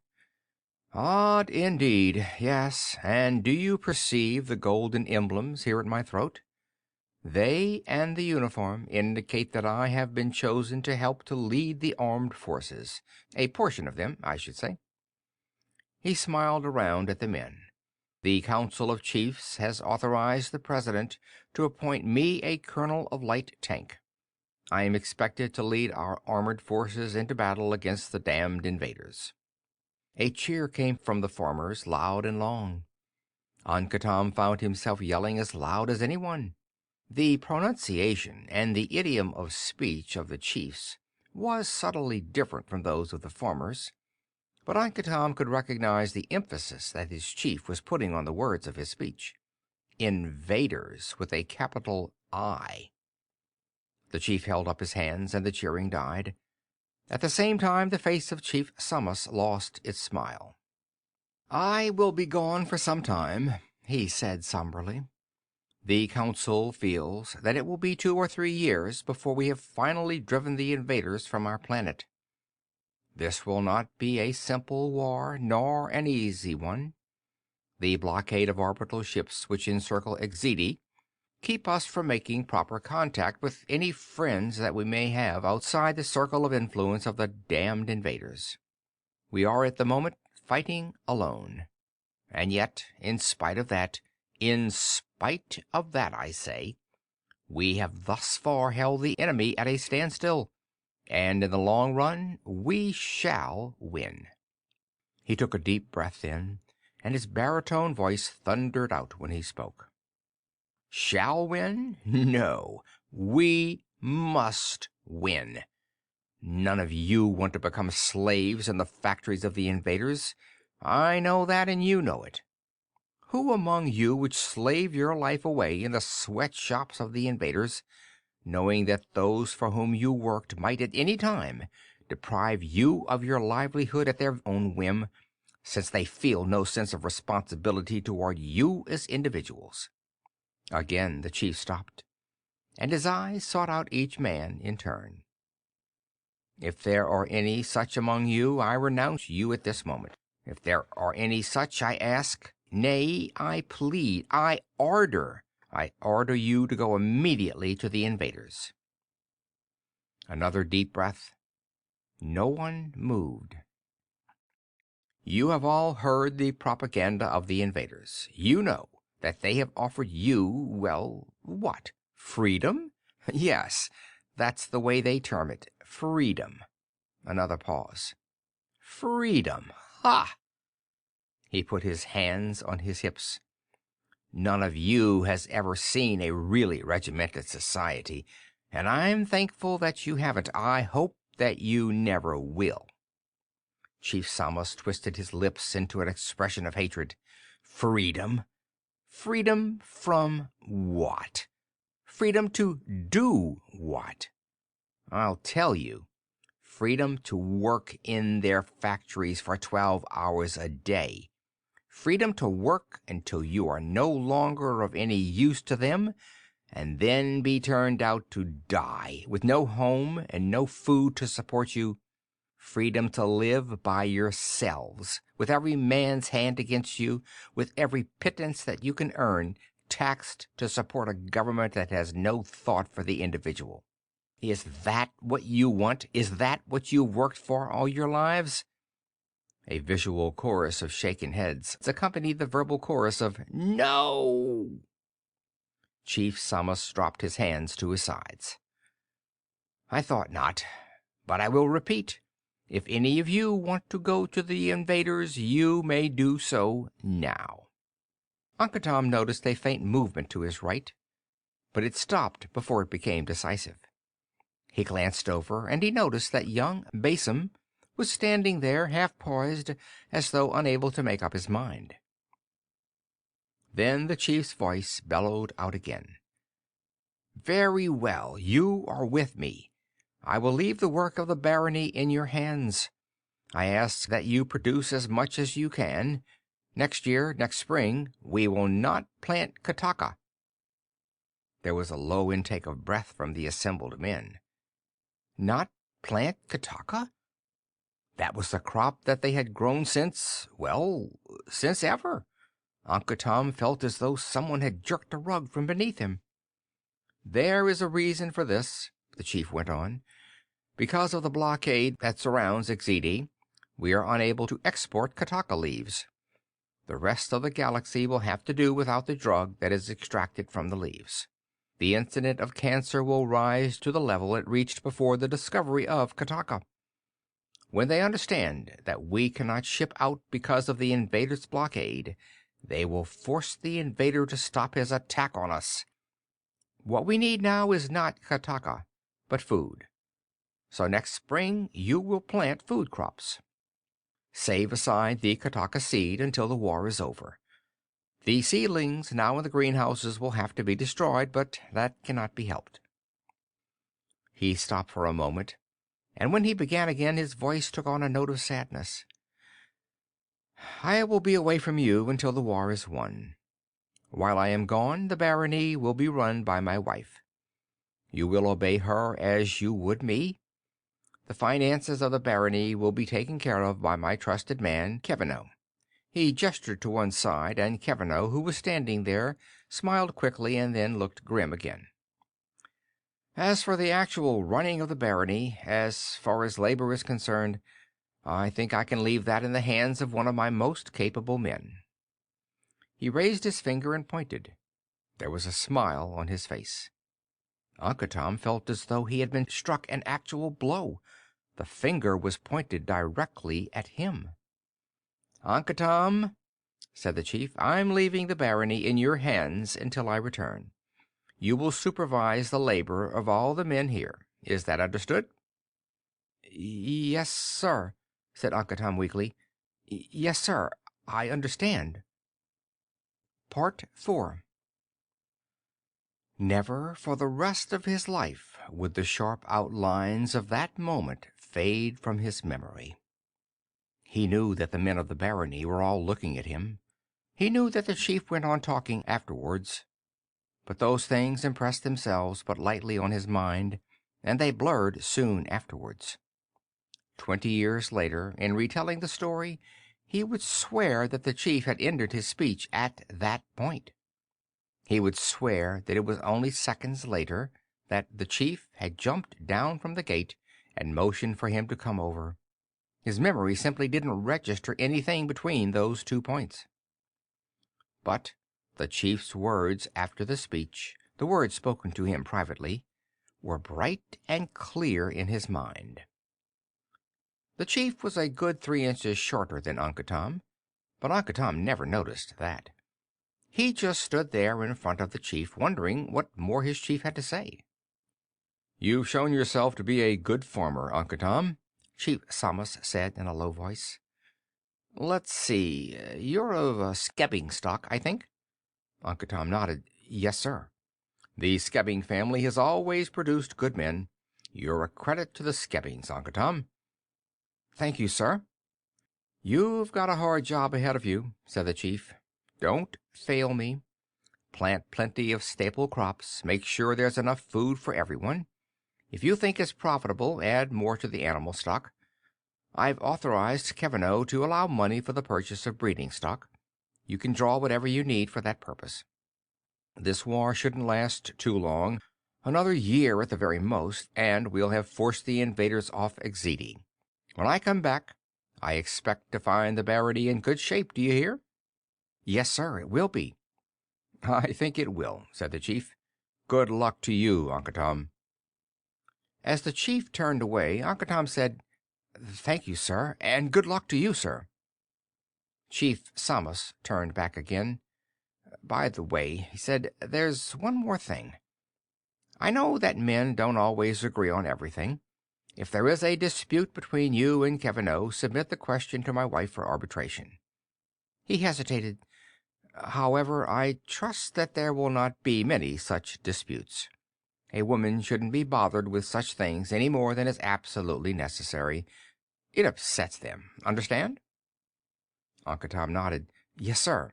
"Odd indeed, yes. And do you perceive the golden emblems here at my throat? They and the uniform indicate that I have been chosen to help to lead the armed forces. A portion of them, I should say." He smiled around at the men. "The Council of Chiefs has authorized the President to appoint me a colonel of light tank. I am expected to lead our armored forces into battle against the damned invaders." A cheer came from the farmers, loud and long. Ankatam found himself yelling as loud as anyone. The pronunciation and the idiom of speech of the chiefs was subtly different from those of the farmers, but Ankatam could recognize the emphasis that his chief was putting on the words of his speech. Invaders with a capital I. The chief held up his hands, and the cheering died. At the same time, the face of Chief Samas lost its smile. "I will be gone for some time," he said somberly. "The Council feels that it will be 2 or 3 years before we have finally driven the invaders from our planet. This will not be a simple war, nor an easy one. The blockade of orbital ships which encircle Exidi keep us from making proper contact with any friends that we may have outside the circle of influence of the damned invaders. We are at the moment fighting alone. And yet, in spite of that, I say, we have thus far held the enemy at a standstill, and in the long run we shall win." He took a deep breath in, and his baritone voice thundered out when he spoke. "Shall win? No, we must win. None of you want to become slaves in the factories of the invaders. I know that, and you know it. Who among you would slave your life away in the sweatshops of the invaders, knowing that those for whom you worked might at any time deprive you of your livelihood at their own whim, since they feel no sense of responsibility toward you as individuals?" Again the chief stopped, and his eyes sought out each man in turn. "If there are any such among you, I renounce you at this moment. If there are any such, I ask, nay, I plead, I order you to go immediately to the invaders." Another deep breath. No one moved. "You have all heard the propaganda of the invaders. You know that they have offered you, well, what? Freedom? Yes, that's the way they term it. Freedom." Another pause. "Freedom! Ha!" He put his hands on his hips. "None of you has ever seen a really regimented society, and I'm thankful that you haven't. I hope that you never will." Chief Samas twisted his lips into an expression of hatred. "Freedom? Freedom from what? Freedom to do what? I'll tell you. Freedom to work in their factories for 12 hours a day. Freedom to work until you are no longer of any use to them, and then be turned out to die, with no home and no food to support you. Freedom to live by yourselves, with every man's hand against you, with every pittance that you can earn taxed to support a government that has no thought for the individual. Is that what you want? Is that what you've worked for all your lives?" A visual chorus of shaken heads accompanied the verbal chorus of "No!" Chief Samas dropped his hands to his sides. "I thought not, but I will repeat. If any of you want to go to the invaders, you may do so now." Ankatam noticed a faint movement to his right, but it stopped before it became decisive. He glanced over, and he noticed that young Basim was standing there, half poised, as though unable to make up his mind. Then the chief's voice bellowed out again. "Very well, you are with me. I will leave the work of the barony in your hands. I ask that you produce as much as you can. Next spring, we will not plant Kataka." There was a low intake of breath from the assembled men. Not plant Kataka? That was the crop that they had grown since ever. Uncle Tom felt as though someone had jerked a rug from beneath him. "There is a reason for this," the chief went on. "Because of the blockade that surrounds Exidi, we are unable to export Kataka leaves. The rest of the galaxy will have to do without the drug that is extracted from the leaves. The incidence of cancer will rise to the level it reached before the discovery of Kataka. When they understand that we cannot ship out because of the invader's blockade, they will force the invader to stop his attack on us. What we need now is not Kataka, but food. So next spring you will plant food crops. Save aside the Kataka seed until the war is over. The seedlings now in the greenhouses will have to be destroyed, but that cannot be helped." He stopped for a moment, and when he began again his voice took on a note of sadness. "I will be away from you until the war is won. While I am gone, the barony will be run by my wife. You will obey her as you would me. The finances of the barony will be taken care of by my trusted man, Kevino." He gestured to one side, and Kevino, who was standing there, smiled quickly and then looked grim again. "As for the actual running of the barony, as far as labor is concerned, I think I can leave that in the hands of one of my most capable men." He raised his finger and pointed. There was a smile on his face. Uncle Tom felt as though he had been struck an actual blow. The finger was pointed directly at him. "Uncle Tom," said the chief, "I'm leaving the barony in your hands until I return. You will supervise the labor of all the men here. Is that understood?" "Yes, sir," said Uncle Tom weakly. "Yes, sir, I understand." Part 4. Never for the rest of his life would the sharp outlines of that moment fade from his memory. He knew that the men of the barony were all looking at him. He knew that the chief went on talking afterwards. But those things impressed themselves but lightly on his mind, and they blurred soon afterwards. 20 years later, in retelling the story, he would swear that the chief had ended his speech at that point. He would swear that it was only seconds later that the chief had jumped down from the gate and motioned for him to come over. His memory simply didn't register anything between those 2 points. But the chief's words after the speech, the words spoken to him privately, were bright and clear in his mind. The chief was a good 3 inches shorter than Uncle Tom, but Uncle Tom never noticed that. He just stood there in front of the chief, wondering what more his chief had to say. "You've shown yourself to be a good farmer, Uncle Tom," Chief Samus said in a low voice. "Let's see, you're of Skebbing stock, I think?" Uncle Tom nodded. "Yes, sir." "The Skebbing family has always produced good men. You're a credit to the Skebbings, Uncle Tom." "Thank you, sir." "You've got a hard job ahead of you," said the chief. "Don't fail me. Plant plenty of staple crops. Make sure there's enough food for everyone. If you think it's profitable, add more to the animal stock. I've authorized Kevino to allow money for the purchase of breeding stock. You can draw whatever you need for that purpose. This war shouldn't last too long, another year at the very most, and we'll have forced the invaders off Exidi. When I come back, I expect to find the barony in good shape, do you hear?" "Yes, sir, it will be." "I think it will," said the chief. "Good luck to you, Uncle Tom." As the chief turned away, Uncle Tom said, "Thank you, sir, and good luck to you, sir." Chief Samus turned back again. "By the way," he said, "there's one more thing. I know that men don't always agree on everything. If there is a dispute between you and Kevino, submit the question to my wife for arbitration." He hesitated. "However, I trust that there will not be many such disputes." A woman shouldn't be bothered with such things any more than is absolutely necessary. It upsets them. Understand?" Uncle Tom nodded. "Yes, sir."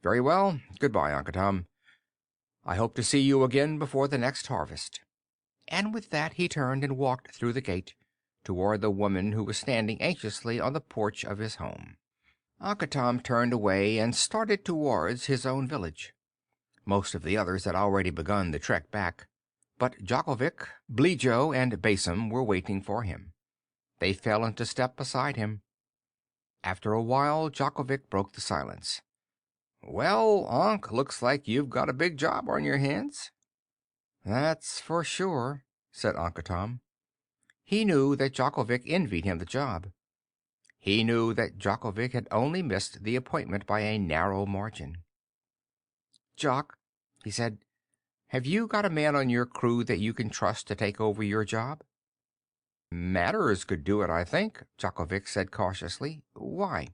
"Very well. Goodbye, Uncle Tom. I hope to see you again before the next harvest." And with that he turned and walked through the gate toward the woman who was standing anxiously on the porch of his home. Uncle Tom turned away and started towards his own village. Most of the others had already begun the trek back, but Jokovic, Blijo, and Basim were waiting for him. They fell into step beside him. After a while Jokovic broke the silence. "Well, Unc, looks like you've got a big job on your hands." "That's for sure," said Uncle Tom. He knew that Jokovic envied him the job. He knew that Jokovic had only missed the appointment by a narrow margin. "Jock," he said, "have you got a man on your crew that you can trust to take over your job?" "Matters could do it, I think," Jokovic said cautiously. "Why?"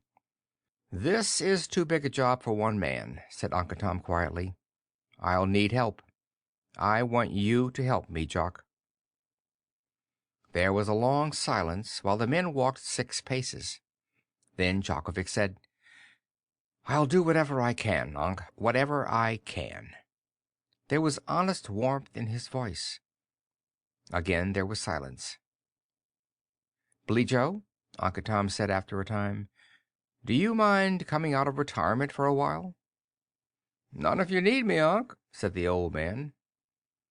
"This is too big a job for one man," said Uncle Tom quietly. "I'll need help. I want you to help me, Jock." There was a long silence while the men walked 6 paces. Then Jokovic said, "I'll do whatever I can, Unc. Whatever I can." There was honest warmth in his voice. Again there was silence. "Blijo," Uncle Tom said after a time, "do you mind coming out of retirement for a while?" "Not if you need me, Unc," said the old man.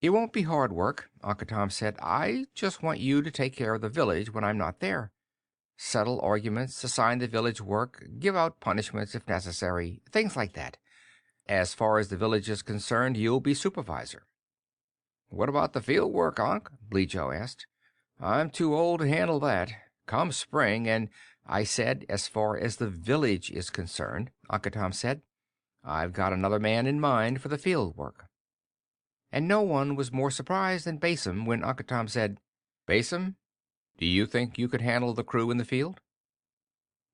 "It won't be hard work," Uncle Tom said. "I just want you to take care of the village when I'm not there. Settle arguments, assign the village work, give out punishments if necessary, things like that. As far as the village is concerned, you'll be supervisor." "What about the field work, Unc?" Blijo asked. "I'm too old to handle that. Come spring, and—" "I said, as far as the village is concerned," Uncle Tom said. "I've got another man in mind for the field work." And no one was more surprised than Basim when Uncle Tom said, "Basim, do you think you could handle the crew in the field?"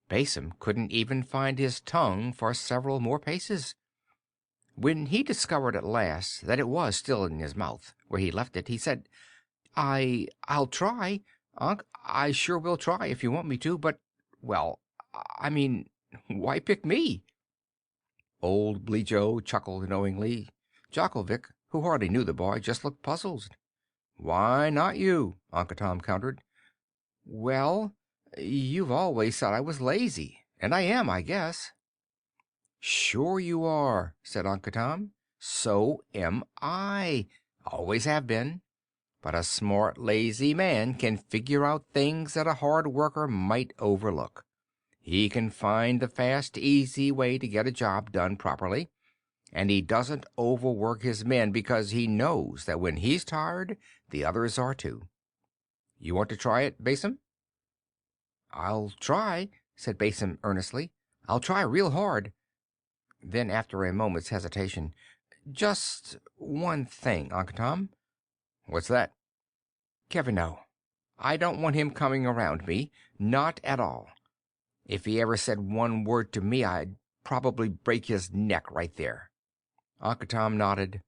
Basim couldn't even find his tongue for several more paces. When he discovered at last that it was still in his mouth, where he left it, he said, "I'll try, Unc. I sure will try if you want me to, but, well, I mean, why pick me?" Old Blijo chuckled knowingly. Jokovic, who hardly knew the boy, just looked puzzled. "Why not you?" Uncle Tom countered. "Well, you've always said I was lazy, and I am, I guess." "Sure you are," said Uncle Tom. "So am I. Always have been. But a smart, lazy man can figure out things that a hard worker might overlook. He can find the fast, easy way to get a job done properly, and he doesn't overwork his men because he knows that when he's tired, the others are too. You want to try it, Basim?" "I'll try," said Basim earnestly. "I'll try real hard." Then, after a moment's hesitation, "Just one thing, Uncle Tom." "What's that?" "Kevino. I don't want him coming around me. Not at all. If he ever said one word to me, I'd probably break his neck right there." Uncle Tom nodded.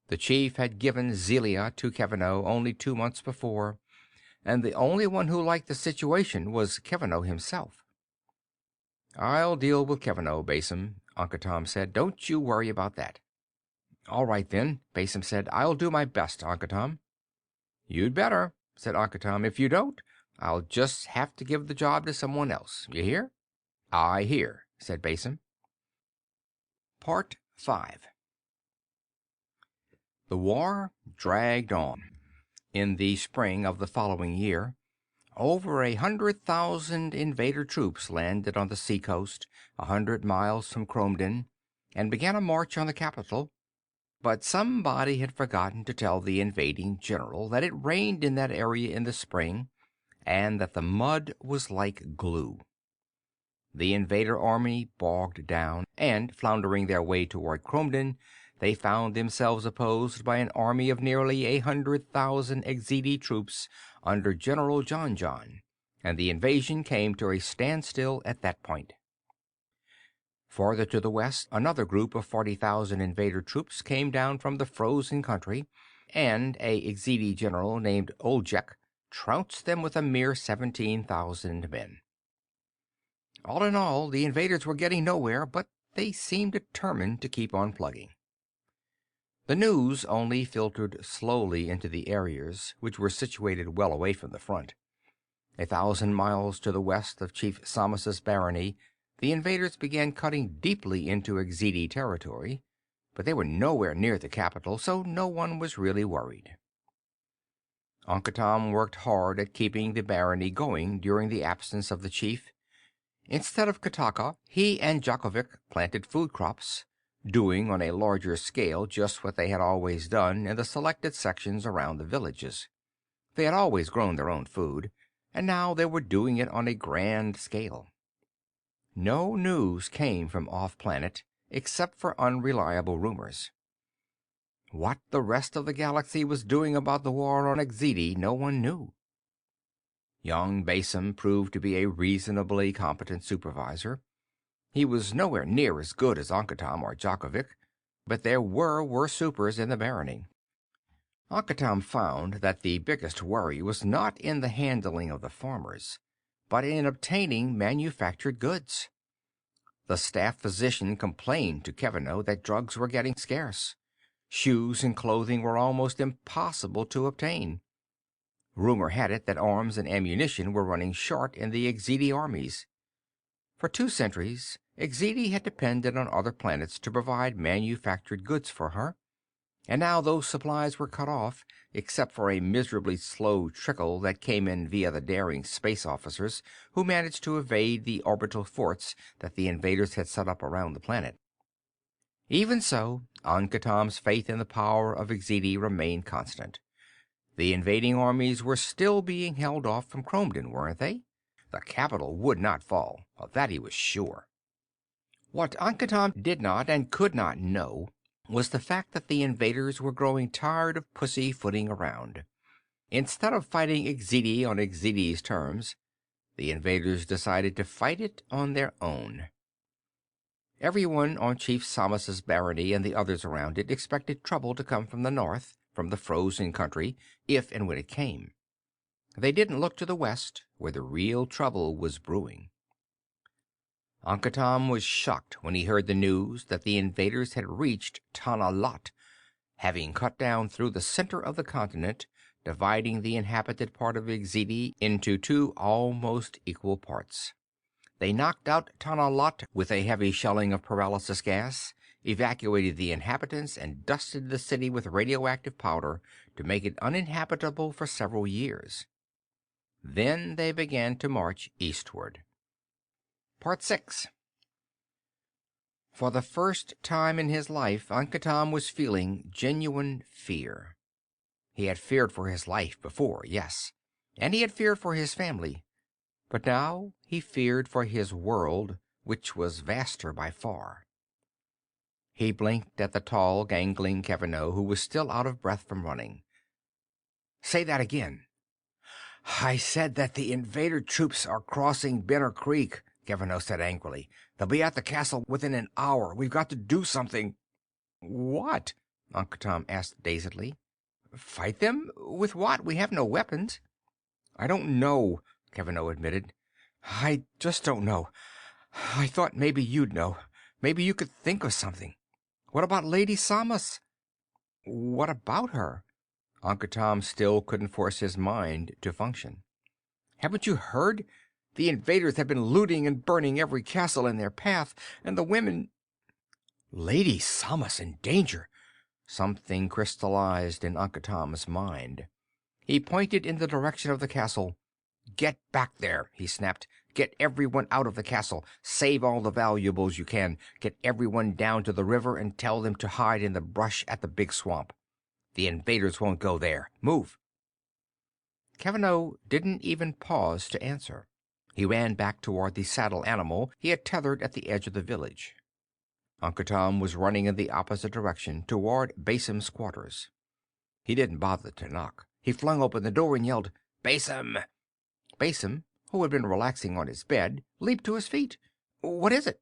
The chief had given Zelia to Kevino only 2 months before, and the only one who liked the situation was Kevino himself. "I'll deal with Kevino, Basim," Uncle Tom said. "Don't you worry about that." "All right, then," Basim said. "I'll do my best, Uncle Tom." "You'd better," said Uncle Tom. "If you don't, I'll just have to give the job to someone else. You hear?" "I hear," said Basim. Part 5. The war dragged on. In the spring of the following year, over 100,000 invader troops landed on the seacoast 100 miles from Cromden and began a march on the capital. But somebody had forgotten to tell the invading general that it rained in that area in the spring, and that the mud was like glue. The invader army bogged down, and floundering their way toward Cromden, they found themselves opposed by an army of nearly 100,000 Exedi troops under General John John, and the invasion came to a standstill at that point. Farther to the west, another group of 40,000 invader troops came down from the frozen country, and a Exidi general named Oljek trounced them with a mere 17,000 men. All in all, the invaders were getting nowhere, but they seemed determined to keep on plugging. The news only filtered slowly into the areas which were situated well away from the front. 1,000 miles to the west of Chief Samus's barony, the invaders began cutting deeply into Exidi territory, but they were nowhere near the capital, so no one was really worried. Uncle Tom worked hard at keeping the barony going during the absence of the chief. Instead of Kataka, he and Jakovic planted food crops, doing on a larger scale just what they had always done in the selected sections around the villages. They had always grown their own food, and now they were doing it on a grand scale. No news came from off-planet except for unreliable rumors. What the rest of the galaxy was doing about the war on Exidi, no one knew. Young Basim proved to be a reasonably competent supervisor. He was nowhere near as good as Ankatam or Jakovic, but there were worse supers in the barony. Ankatam found that the biggest worry was not in the handling of the farmers, but in obtaining manufactured goods. The staff physician complained to Kevino that drugs were getting scarce. Shoes and clothing were almost impossible to obtain. Rumor had it that arms and ammunition were running short in the Exidi armies. For 2 centuries, Exidi had depended on other planets to provide manufactured goods for her, and now those supplies were cut off, except for a miserably slow trickle that came in via the daring space officers who managed to evade the orbital forts that the invaders had set up around the planet. Even so, Ankatam's faith in the power of Exidi remained constant. The invading armies were still being held off from Cromden, weren't they? The capital would not fall, of that he was sure. What Ankatam did not and could not know was the fact that the invaders were growing tired of pussyfooting around. Instead of fighting Exidi on Exidi's terms, the invaders decided to fight it on their own. Everyone on Chief Samus's barony and the others around it expected trouble to come from the north, from the frozen country, if and when it came. They didn't look to the west, where the real trouble was brewing. Ankatam was shocked when he heard the news that the invaders had reached Tana Lot, having cut down through the center of the continent, dividing the inhabited part of Exidi into 2 almost equal parts. They knocked out Tana Lot with a heavy shelling of paralysis gas, evacuated the inhabitants, and dusted the city with radioactive powder to make it uninhabitable for several years. Then they began to march eastward. Part 6. For the first time in his life, Ankatam was feeling genuine fear. He had feared for his life before, yes, and he had feared for his family. But now he feared for his world, which was vaster by far. He blinked at the tall, gangling Kevino, who was still out of breath from running. "Say that again." "I said that the invader troops are crossing Benner Creek," Kevino said angrily. "They'll be at the castle within an hour. We've got to do something." "What?" Uncle Tom asked dazedly. "Fight them? With what? We have no weapons." "I don't know," Kevino admitted. "I just don't know. I thought maybe you'd know. Maybe you could think of something. What about Lady Samus?" "What about her?" Uncle Tom still couldn't force his mind to function. "Haven't you heard? The invaders have been looting and burning every castle in their path, and the women—" Lady Samus in danger! Something crystallized in Uncle Tom's mind. He pointed in the direction of the castle. "Get back there," he snapped. "Get everyone out of the castle. Save all the valuables you can. Get everyone down to the river and tell them to hide in the brush at the big swamp. The invaders won't go there. Move." Kevino didn't even pause to answer. He ran back toward the saddle animal he had tethered at the edge of the village. Uncle Tom was running in the opposite direction, toward Basim's quarters. He didn't bother to knock. He flung open the door and yelled, "Basim!" Basim, who had been relaxing on his bed, leaped to his feet. "What is it?"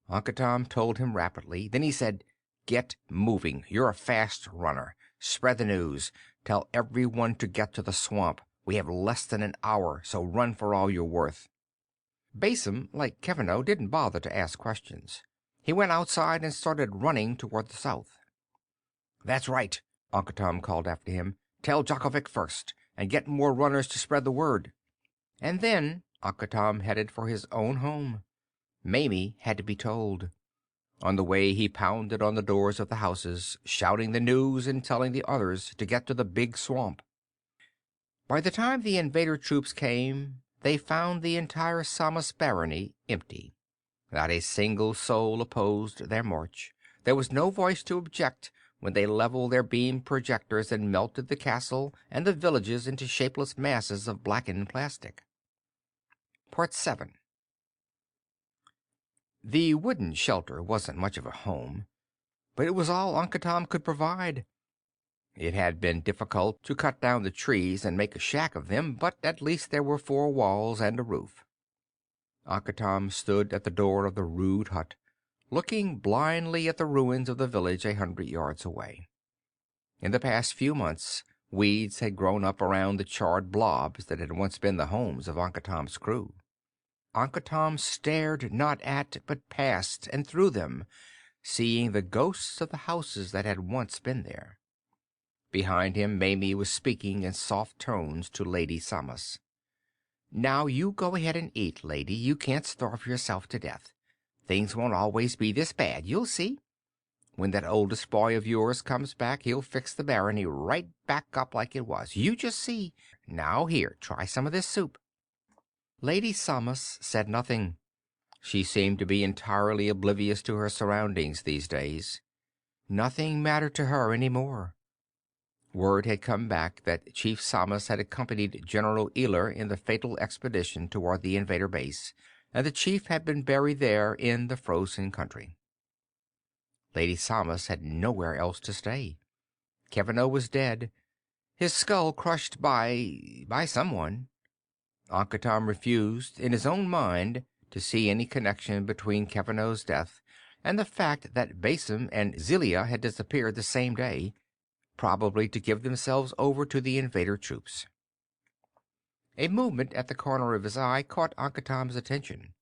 Uncle Tom told him rapidly. Then he said, "Get moving. You're a fast runner. Spread the news. Tell everyone to get to the swamp. We have less than an hour, so run for all you're worth." Basim, like Kevino, didn't bother to ask questions. He went outside and started running toward the south. "That's right," Uncle Tom called after him. "Tell Jakovic first, and get more runners to spread the word." And then Uncle Tom headed for his own home. Mamie had to be told. On the way he pounded on the doors of the houses, shouting the news and telling the others to get to the big swamp. By the time the invader troops came, they found the entire Samas barony empty. Not a single soul opposed their march. There was no voice to object when they leveled their beam projectors and melted the castle and the villages into shapeless masses of blackened plastic. Part 7. The wooden shelter wasn't much of a home, but it was all Uncle Tom could provide. It had been difficult to cut down the trees and make a shack of them, but at least there were 4 walls and a roof. Uncle Tom stood at the door of the rude hut, looking blindly at the ruins of the village 100 yards away. In the past few months, weeds had grown up around the charred blobs that had once been the homes of Uncle Tom's crew. Uncle Tom stared not at, but past and through them, seeing the ghosts of the houses that had once been there. Behind him, Mamie was speaking in soft tones to Lady Samas. "Now you go ahead and eat, lady. You can't starve yourself to death. Things won't always be this bad, you'll see. When that oldest boy of yours comes back, he'll fix the barony right back up like it was. You just see. Now here, try some of this soup." Lady Samas said nothing. She seemed to be entirely oblivious to her surroundings these days. Nothing mattered to her any more. Word had come back that Chief Samas had accompanied General Ealer in the fatal expedition toward the invader base, and the chief had been buried there in the frozen country. Lady Samas had nowhere else to stay. Kevino was dead, his skull crushed by someone. Uncle Tom refused, in his own mind, to see any connection between Kevino's death and the fact that Basim and Zelia had disappeared the same day, probably to give themselves over to the invader troops. A movement at the corner of his eye caught Uncle Tom's attention.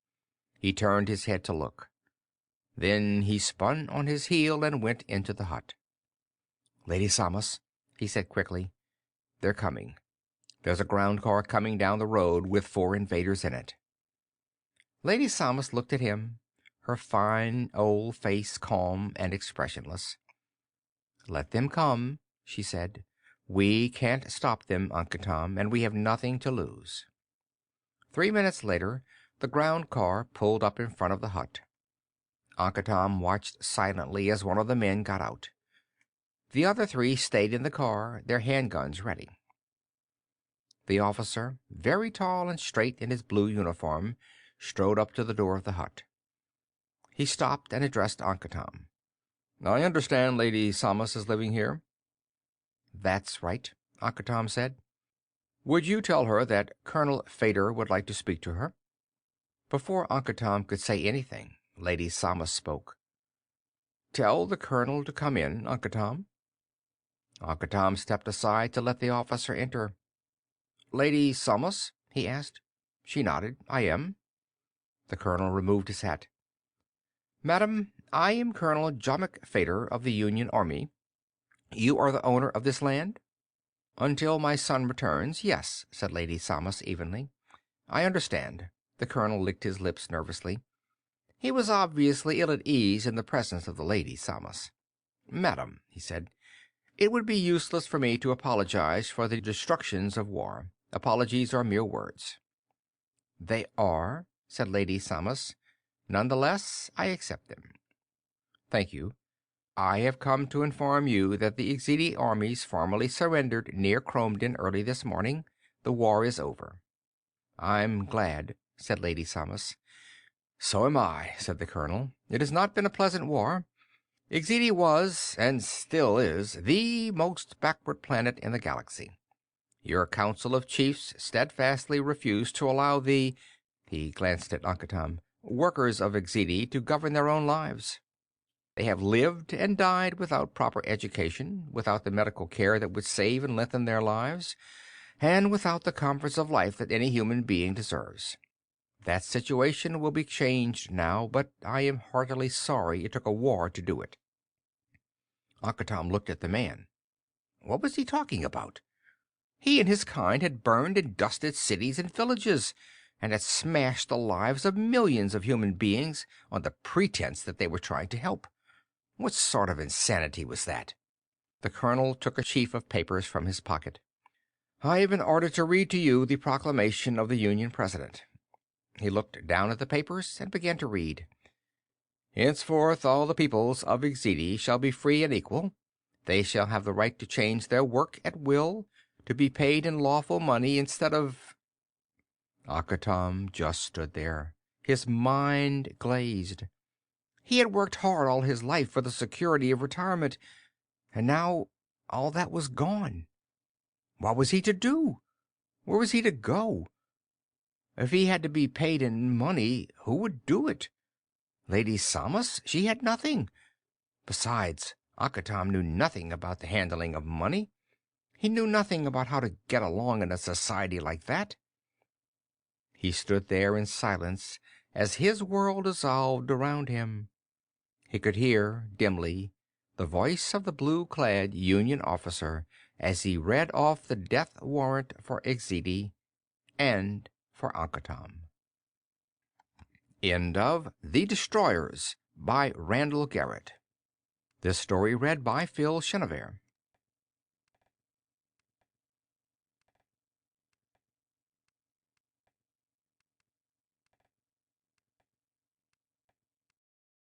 He turned his head to look. Then he spun on his heel and went into the hut. "Lady Samas," he said quickly, "they're coming. There's a ground car coming down the road with 4 invaders in it." Lady Samas looked at him, her fine old face calm and expressionless. "Let them come," she said. "We can't stop them, Uncle Tom, and we have nothing to lose." 3 minutes later, the ground car pulled up in front of the hut. Uncle Tom watched silently as one of the men got out. The other 3 stayed in the car, their handguns ready. The officer, very tall and straight in his blue uniform, strode up to the door of the hut. He stopped and addressed Uncle Tom. "I understand Lady Samas is living here?" "That's right," Uncle Tom said. "Would you tell her that Colonel Fader would like to speak to her?" Before Uncle Tom could say anything, Lady Samas spoke. "Tell the colonel to come in, Uncle Tom." Uncle Tom stepped aside to let the officer enter. "Lady Samas?" he asked. She nodded. "I am." The colonel removed his hat. "Madam, I am Colonel Jommik Fader of the Union Army. You are the owner of this land?" "Until my son returns, yes," said Lady Samas evenly. "I understand." The colonel licked his lips nervously. He was obviously ill at ease in the presence of the Lady Samas. "Madam," he said, "it would be useless for me to apologize for the destructions of war. Apologies are mere words." "They are," said Lady Samas. "Nonetheless, I accept them." "Thank you. I have come to inform you that the Exidi armies formally surrendered near Cromden early this morning. The war is over." "I'm glad," said Lady Samas. "So am I," said the colonel. "It has not been a pleasant war. Exidi was, and still is, the most backward planet in the galaxy. Your Council of Chiefs steadfastly refused to allow he glanced at Uncle Tom, workers of Exidi to govern their own lives." They have lived and died without proper education, without the medical care that would save and lengthen their lives, and without the comforts of life that any human being deserves. That situation will be changed now, but I am heartily sorry it took a war to do it." Akatam looked at the man. What was he talking about? He and his kind had burned and dusted cities and villages, and had smashed the lives of millions of human beings on the pretense that they were trying to help. What sort of insanity was that? The colonel took a sheaf of papers from his pocket. "I have been ordered to read to you the proclamation of the Union President." He looked down at the papers and began to read. "Henceforth all the peoples of Exidi shall be free and equal. They shall have the right to change their work at will, to be paid in lawful money instead of—" Akatam just stood there, his mind glazed. He had worked hard all his life for the security of retirement, and now all that was gone. What was he to do? Where was he to go? If he had to be paid in money, who would do it? Lady Samus? She had nothing. Besides, Akatam knew nothing about the handling of money. He knew nothing about how to get along in a society like that. He stood there in silence as his world dissolved around him. He could hear, dimly, the voice of the blue-clad Union officer as he read off the death warrant for Exidi and for Ankatam. End of The Destroyers by Randall Garrett. This story read by Phil Chenevert.